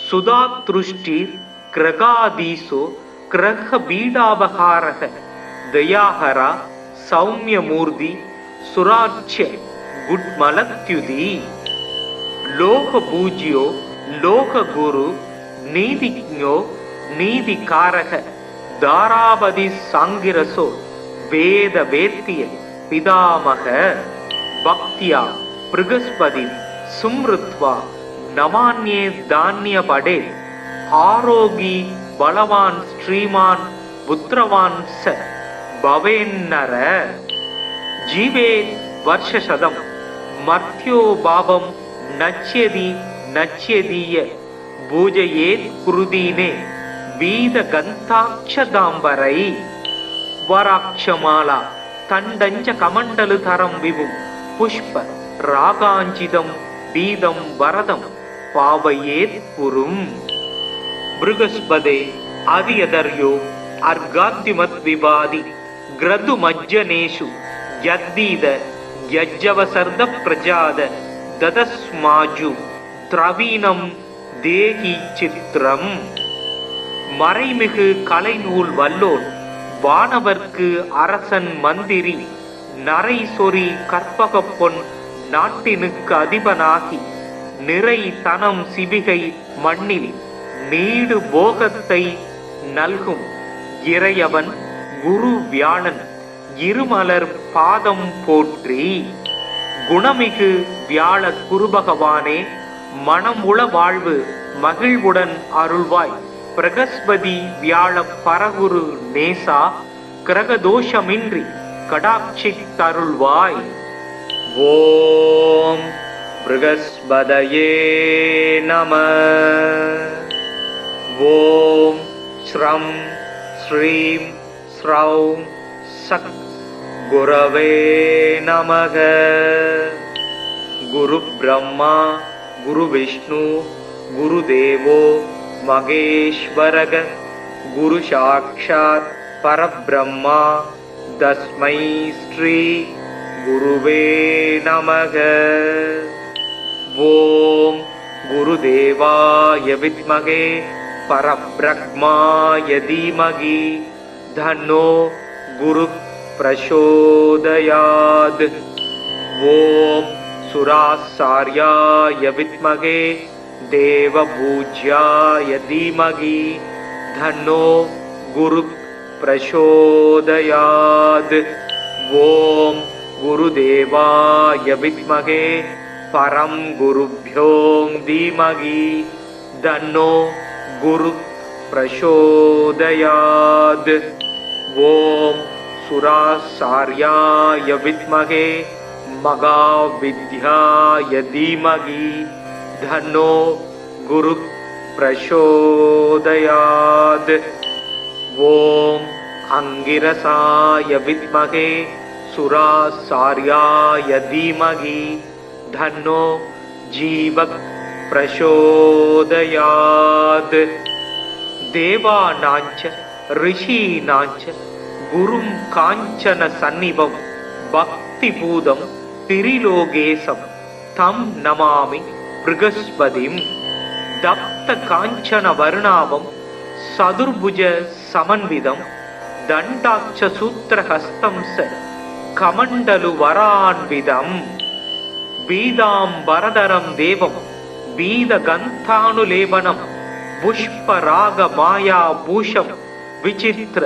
சுதாத்ருஷ்டிர் கிரகாதீசோ கிரக பீடாபகாரக தயாஹரா சௌமியமூர்த்தி சுராட்சிய குட்மலத்யுதி. லோக பூஜ்யோ லோக குரு நீதிஜ்ஞோ நீதிகாரக தாராபதி சாங்கிரசோ வேத வேத்திய பிதாமக. பக்தியா ப்ருகஸ்பதி சும்ருத்வா நமான்யே தானிய படே. ஆரோகி பலவான் ஸ்ரீமான் புத்திரவான் ச பவேன்னர. ஜீவே வருஷசதம் மர்த்யோ பாவம் நச்யதி நச்யதீய பூஜையேத் குருதீனே வீத கந்தாட்சதாம்பரை वराक्षमाला तण्डञ्च कमण्डलुधरं विभुं पुष्प रागाञ्चितं बीदं वरदं पावयेत् पुरुम्। बृहस्पते आदियदर्यो अर्गाद्युमद्विवादि ग्रदुमज्जनेषु यद्दीद यज्जवसर्द प्रजाद ददस्माजु திரவீனம் தேகி சித்திரம். மறைமிகு கலைநூல் வல்லோன் வானவர்க்கு அரசன் மந்திரி நரை சொறி கற்பக பொன் நாட்டினுக்கு அதிபனாகி நிறை தனம் சிவிகை மண்ணில் நீடு போகத்தை நல்கும் இறையவன் குரு வியாழன் இருமலர் பாதம் போற்றி. குணமிகு வியாழ குருபகவானே, மனம் உள வாழ்வு மகிழ்வுடன் அருள்வாய். பிரகஸ்பதி வியாழ பரகுரு நேசா, கிரகதோஷமின்றி கடாட்சி தருள்வாய். ஓம் ப்ருகஸ்பதயே நம. ஓம் ஸ்ரம் ஸ்ரீம் ஸ்ரௌம் சக் குரவே நமக. குரு பிரம்மா குரு விஷ்ணு குரு தேவோ மகேஸ்வரக. குரு சாக்ஷாத் பரபிரம்மா தஸ்மை ஸ்ரீ குருவே நமக. ஓம் குருதேவாய வித்மகே பரபிரம்மாய தீமகி தன்னோ குரு பிரசோதயாத். ஓம் சுராசார்யாய வித்மகே தேவபூஜ்யாய தீமகி தன்னோ குரு பிரசோதயாத். ஓம் குருதேவாய வித்மகே பரம் குருப்யோ தீமகி தன்னோ குரு பிரசோதயாத். ஓம் சுராசார்யாய வித்மகே மகாவித்யாய தீமகி தன்னோ குரு பிரசோதயாத். ஓம் அங்கிரசாய வித்மகே சுராசார்யாய தீமகி தன்னோ ஜீவ பிரசோதயாத். தேவானாஞ்ச ரிஷீனாஞ்ச குரும் காஞ்சன சந்நிபம் பக்தி பூதம் திரிலோகேசம் தம் நமாமி ப்ருகஸ்பதிம். தப்த காஞ்சன வர்ணாவம் சதுர்புஜ சமன்விதம் தண்டாட்ச சூத்திரஹஸ்தம் ச கமண்டலு வரான்விதம். பீதாம்பரதரம் தேவம் பீத கந்தானுலேபனம் புஷ்பராக மாயா பூஷம் விசித்திர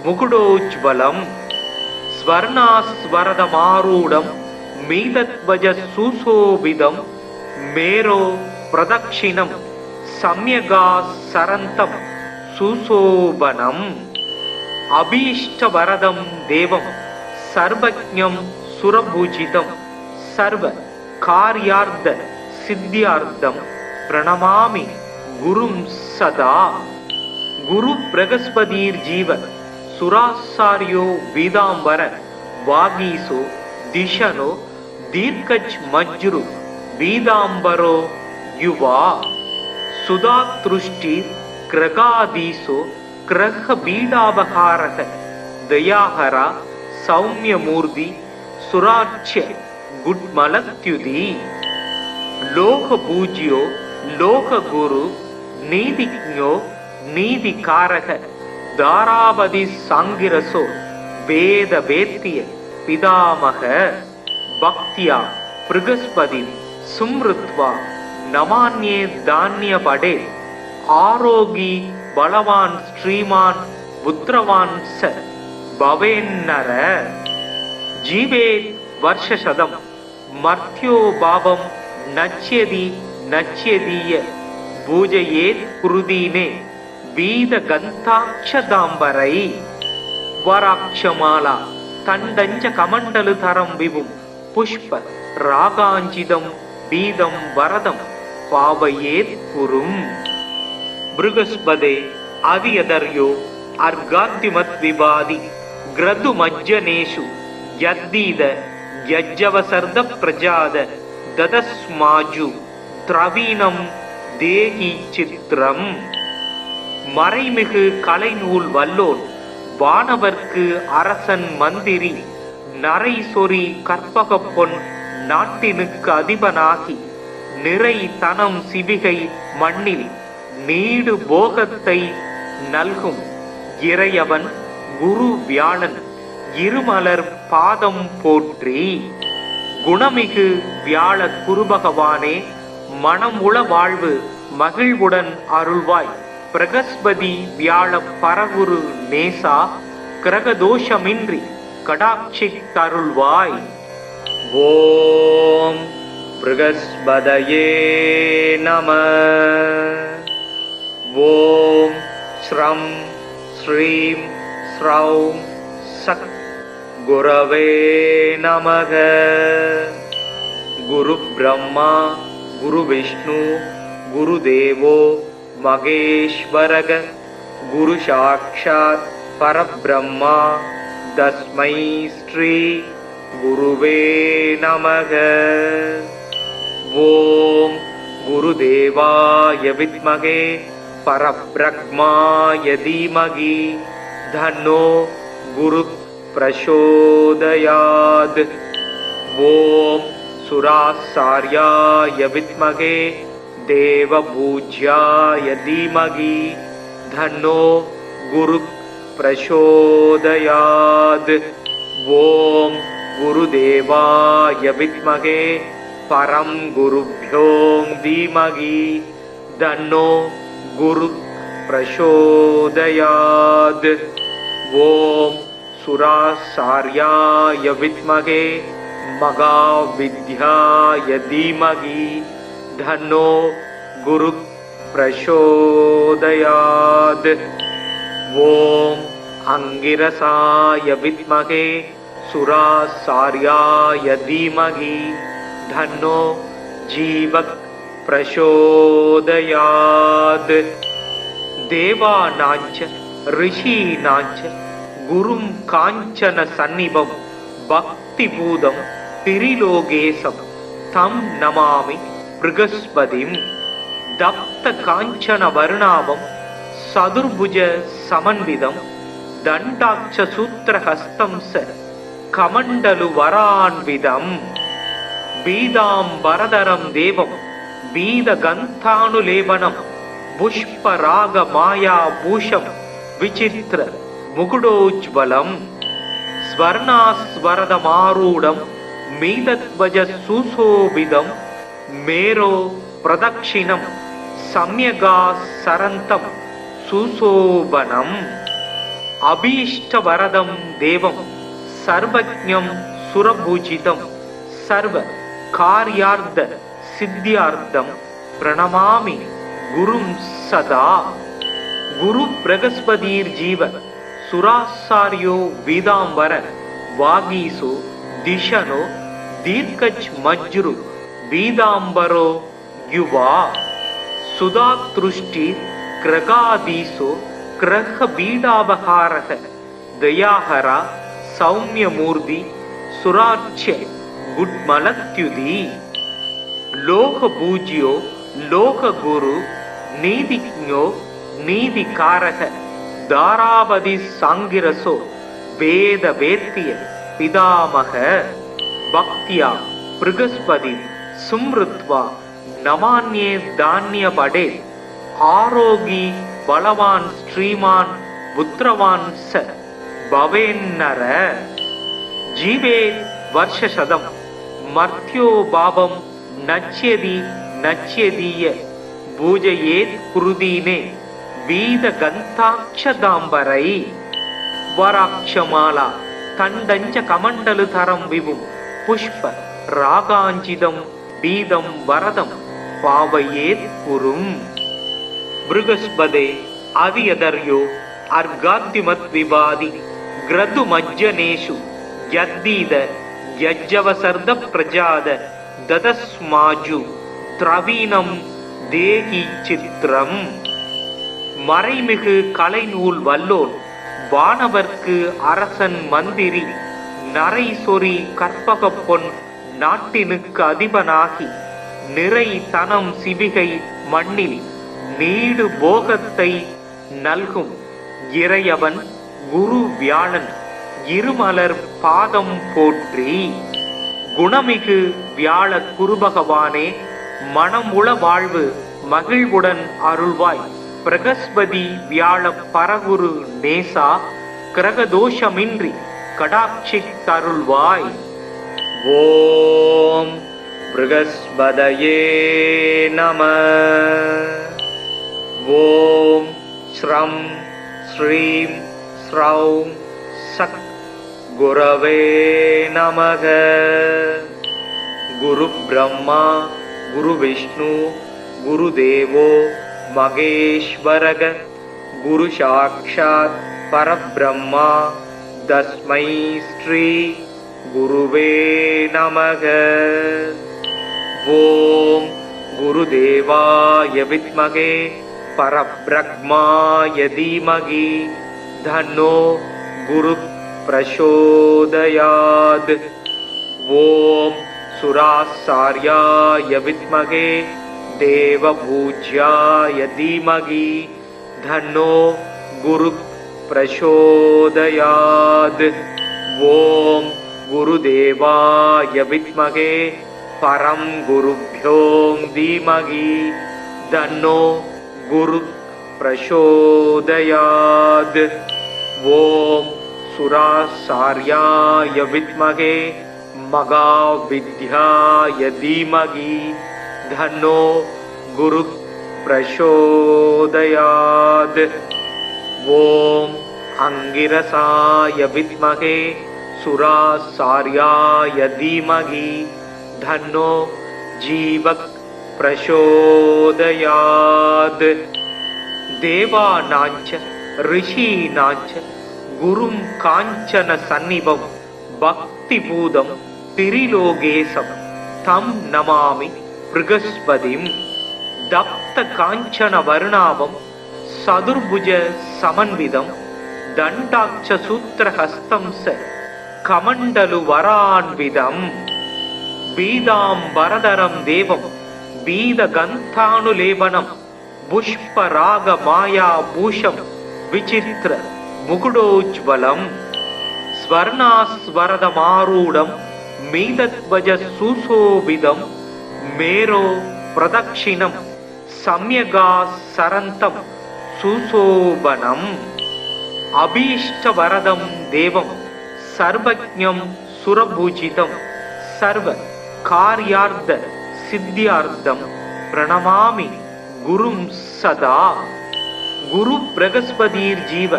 முகுடோஜ்வலம். ஸ்வர்ணாஸ்வரதமாரூடம் மீதத்வஜ சுசோபிதம் மேரோ பிரதக்ஷிணம் சம்யகா சரந்தம் சுசோபனம். அபீஷ்டவரதம் தேவம் சர்வஜ்ஞம் சுரபூஜிதம் சர்வ கார்யார்த்த சித்தியார்த்தம் பிரணமாமி குரும் சதா. குரு பிரகஸ்பதீர் ஜீவ சுராசாரியோ வீதாம்பர வாகீசோ திஷனோ தீர்க்கஜ் மஜ்ரு வீதாம்பரோ யுவா. சுதாத்ருஷ்டி கிரகாதீசோ கிரக பீடாபகாரக தயாஹரா சௌமியமூர்த்தி சுராட்சிய குட்மலத்யுதி. லோக பூஜ்யோ லோக குரு நீதிஜ்ஞோ நீதிகாரக தாராபதி சாங்கிரசோ வேத வேத்திய பிதாமக. பக்தியா ப்ருகஸ்பதி சும்ருத்வா நமான்யே தானிய படே. ஆரோகி பலவான் ஸ்ரீமான் புத்திரவான் ச பவேன்னர. ஜீவேத் வர்ஷசதம் மர்த்யோ பாவம் நச்யதி நச்யதீய பூஜையேத் குருதீனே வீத கந்தாட்சதாம்பரை. வராட்சமாலா தண்டஞ்ச கமண்டலுதரம் விபும் புஷ்ப ராகாஞ்சிதம் பீதம் வரதம் பாவயேத் குரும். பிருகஸ்பதே ஆதியதர்யோ அர்காத்யுமத் விவாதி கிரது மஜ்ஜனேஷு யத்தீத யஜ்ஜவசர்த பிரஜாத ததஸ்மாஜு திரவீணம் தேகி சித்திரம். மறைமிகு கலைநூல் வல்லோன் வானவர்க்கு அரசன் மந்திரி நரை சொறி கற்பக பொன் நாட்டினுக்கு அதிபனாகி நிறை தனம் சிவிகை மண்ணில் நீடு போகத்தை நல்கும் இறையவன் குரு வியாழன் இருமலர் பாதம் போற்றி. குணமிகு வியாழ குருபகவானே, மனமுள வாழ்வு மகிழ்வுடன் அருள்வாய். பிரகஸ்பதி வியாழ பரகுரு நேசா, கிரகதோஷமின்றி கடாட்சித்தருள்வாய். ஓம் ப்ருகஸ்பதயே நம. ஓம் ஸ்ரம் ஸ்ரீம் ஸ்ரௌம் சக் குரவே நமக. குரு பிரம்மா குரு விஷ்ணு குரு தேவோ மகேஸ்வரக. குரு சாக்ஷாத் பரபிரம்மா தஸ்மை ஸ்ரீ குருவே நமக. ஓம் குருதேவாய வித்மகே பரப்ரக்மாய தீமகி தன்னோ குரு பிரசோதயாத். ஓம் சுராசார்யாய வித்மகே தேவபூஜ்யாய தீமகி தன்னோ குரு பிரசோதயாத். ஓம் குருதேவாய வித்மகே பரம் குருப்யோ தீமகி தன்னோ குரு பிரசோதயாத். ஓம் சுராசார்யாய வித்மகே மகாவித்யாய தீமகி தன்னோ குரு பிரசோதயாத். ஓம் அங்கிரசாய வித்மகே சுராசார்யாய தீமகி தன்னோ ஜீவக் பிரசோதயாத். தேவானாஞ்ச ரிஷீனாஞ்ச குரும் காஞ்சன சந்நிபம் பக்தி பூதம் திரிலோகேசம் தம் நமாமி ப்ருகஸ்பதிம். தப்த காஞ்சன வருணாபம் சதுர்புஜ சமன்விதம் தண்டாட்ச சூத்திரஹஸ்தம் ச கமண்டலு வரான்விதம். பீதாம்பரதரம் தேவம் பீத கந்தானுலேபனம் புஷ்பராக மாயா பூஷம் விசித்திர முகுடோஜ்வலம். ஸ்வர்ணாஸ்வரதமாரூடம் மீதத்வஜ சுசோபிதம் மேரோ பிரதக்ஷிணம் சம்யகா சரந்தம் சுசோபனம். அபீஷ்டவரதம் தேவம் சர்வஜ்ஞம் சுரபூஜிதம் சர்வ கார்யார்த்த சித்தியார்த்தம் பிரணமாமி குரும் சதா. குரு பிரகஸ்பதீர் ஜீவ சுராசாரியோ வீதாம்பர வாகீசோ திஷனோ தீர்க்கஜ் மஜ்ரு வீதாம்பரோ யுவா. சுதாத்ருஷ்டி கிரகாதீசோ கிரக பீடாபகாரக தயாஹரா சௌமியமூர்த்தி சுராட்ச குட்மலத்யுதி. லோக பூஜ்யோ லோக குரு நீதிஜ்ஞோ நீதிகாரக தாராபதி சாங்கிரசோ வேத வேத்திய பிதாமக. பக்தியா ப்ருகஸ்பதி சும்ருத்வா நமான்யே தானிய படே. ஆரோகி பலவான் ஸ்ரீமான் புத்திரவான் ச பவேன்னர. ஜீவே வர்ஷசதம் மர்த்யோ பாபம் நச்யதி நச்யதீய பூஜையேத் குருதீனே வீத கந்தாட்சதாம்பரை. வராட்சமாலா தண்டஞ்ச கமண்டலு தரம் விபும் புஷ்ப ராகாஞ்சிதம் பீதம் வரதம் பாவையேத் குரும். ப்ருகஸ்பதே அதியதர்யோ அர்காத்திமத் விவாதி கிரது மஜ்ஜனேஷு யத்தீத யஜ்ஜவசர்த பிரஜாத ததஸ்மாஜு திரவீணம் தேகி சித்திரம். மறைமிகு கலைநூல் வல்லோன் வானவர்க்கு அரசன் மந்திரி, நரை சொறி கற்பகப் பொன் நாட்டினுக்கு அதிபனாகி, நிறை தனம் சிவிகை மண்ணில் நீடு போகத்தை நல்கும் இறையவன் குரு வியாழன் இருமலர் பாதம் போற்றி. குணமிகு வியாழ குருபகவானே, மனமுள வாழ்வு மகிழ்வுடன் அருள்வாய். பிரகஸ்பதி வியாழ பரகுரு நேசா, கிரகதோஷமின்றி கடாட்சித்தருள்வாய். ஓம் பிரகஸ்பதயே நம. ஓம் ஸ்ரம் ஸ்ரீம் ஸ்ரௌம் சத் குரவே நமக. குரு பிரம்மா குரு விஷ்ணு குரு தேவோ மகேஸ்வரக. குரு சாக்ஷாத் பரபிரம்மா தஸ்மை ஸ்ரீ குருவே நமக. ஓம் குருதேவாய வித்மகே பரப்ரக்மாய தீமகி தன்னோ குரு பிரசோதயாத். ஓம் சுராசார்யாய வித்மகே தேவபூஜ்யாய தீமகி தன்னோ குரு பிரசோதயாத். ஓம் குருதேவாய வித்மகே பரம் குருப்யோ தீமகி தன்னோ குரு பிரசோதயாத். ஓம் சுராசார்யாய வித்மகே மகாவித்யாய தீமகி தன்னோ குரு பிரசோதயாத். ஓம் அங்கிரசாய வித்மகே சுராசார்யாய தீமகி தன்னோ ஜீவக் பிரசோதயாத். தேவானாஞ்ச ரிஷீனாஞ்ச குரும் காஞ்சன சந்நிபம் பக்தி பூதம் திரிலோகேசம் தம் நமாமி ப்ருகஸ்பதிம். தப்த காஞ்சன வருணாபம் சதுர்புஜ சமன்விதம் தண்டாட்ச சூத்திரஹஸ்தம் ச கமண்டலு வரான்விதம். பீதாம்பரதரம் தேவம் பீத கந்தானுலேபனம் புஷ்பராக மாயா பூஷம் விசித்திர முகுடோஜ்வலம். ஸ்வர்ணாஸ்வரதமாரூடம் மீதத்வஜ சுசோபிதம் மேரோ பிரதக்ஷிணம் சம்யகா சரந்தம் சுசோபனம். அபீஷ்டவரதம் தேவம் சர்வஜ்ஞம் சுரபூஜிதம் சர்வ கார்யார்த்த சித்தியார்த்தம் பிரணமாமி குரும் சதா. குரு பிரகஸ்பதீர் ஜீவ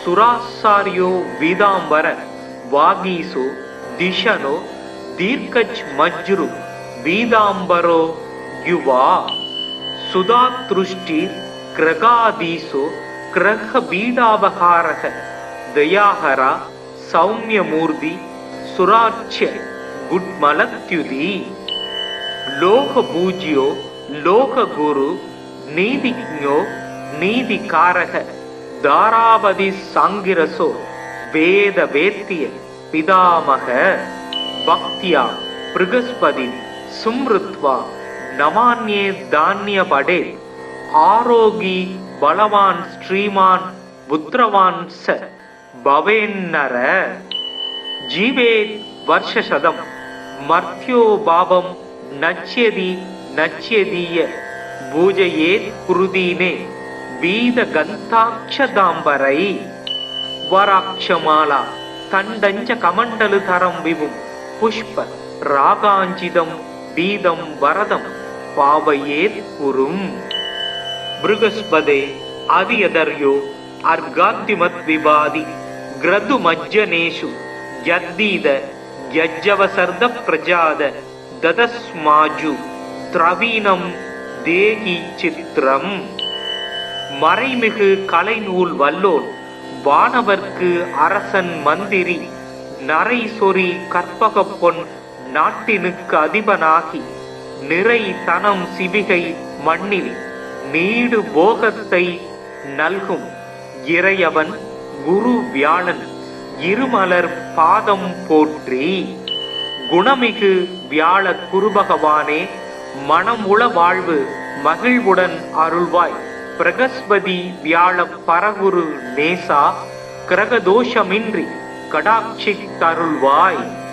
சுராசாரியோ வீதாம்பர வாகீசோ திஷனோ தீர்க்கஜ் மஜ்ரு வீதாம்பரோ யுவா. சுதாத்ருஷ்டிர் கிரகாதீசோ கிரக பீடாபகாரக தயாஹரா சௌமியமூர்த்தி சுராட்சிய குட்மலத்யுதி. லோக பூஜ்யோ லோக குரு நீதிஜ்ஞோ நீதிகாரக தாராபதி சாங்கிரசோ வேத வேத்திய பிதாமக. பக்தியா ப்ருகஸ்பதி சும்ருத்வா நமான்யே தான்ய படே. ஆரோகி பலவான் ஸ்ரீமான் புத்திரவான் ச பவேன்னர. ஜீவேத் வர்ஷசதம் மர்த்யோ பாவம் நச்யதி நச்யதீய பூஜையேத் குருதீனே பீத கந்தாட்சதாம்பரை. வராட்சமாலா தண்டஞ்ச கமண்டலு தரம் விபும் புஷ்ப ராகாஞ்சிதம் பீதம் வரதம் பாவையேத் குரும். ப்ருகஸ்பதே அதியதர்யோ அர்காத்திமத் விபாதி கிரது மஜ்ஜனேஷு யத்தீத யஜ்ஜவசர்த பிரஜாத ததஸ்மாஜு திரவீனம் தேகி சித்திரம். மறைமிகு கலைநூல் வல்லோன் வானவர்க்கு அரசன் மந்திரி, நரை சொறி கற்பகப் பொன் நாட்டினுக்கு அதிபனாகி, நிறை தனம் சிவிகை மண்ணில் நீடு போகத்தை நல்கும் இறையவன் குரு வியாழன் இருமலர் பாதம் போற்றி. குணமிகு வியாழ குருபகவானே, மனமுள வாழ்வு மகிழ்வுடன் அருள்வாய். பிரகஸ்பதி வியாழ பரகுரு நேசா, கிரகதோஷமின்றி கடாட்சி தருள்வாய்.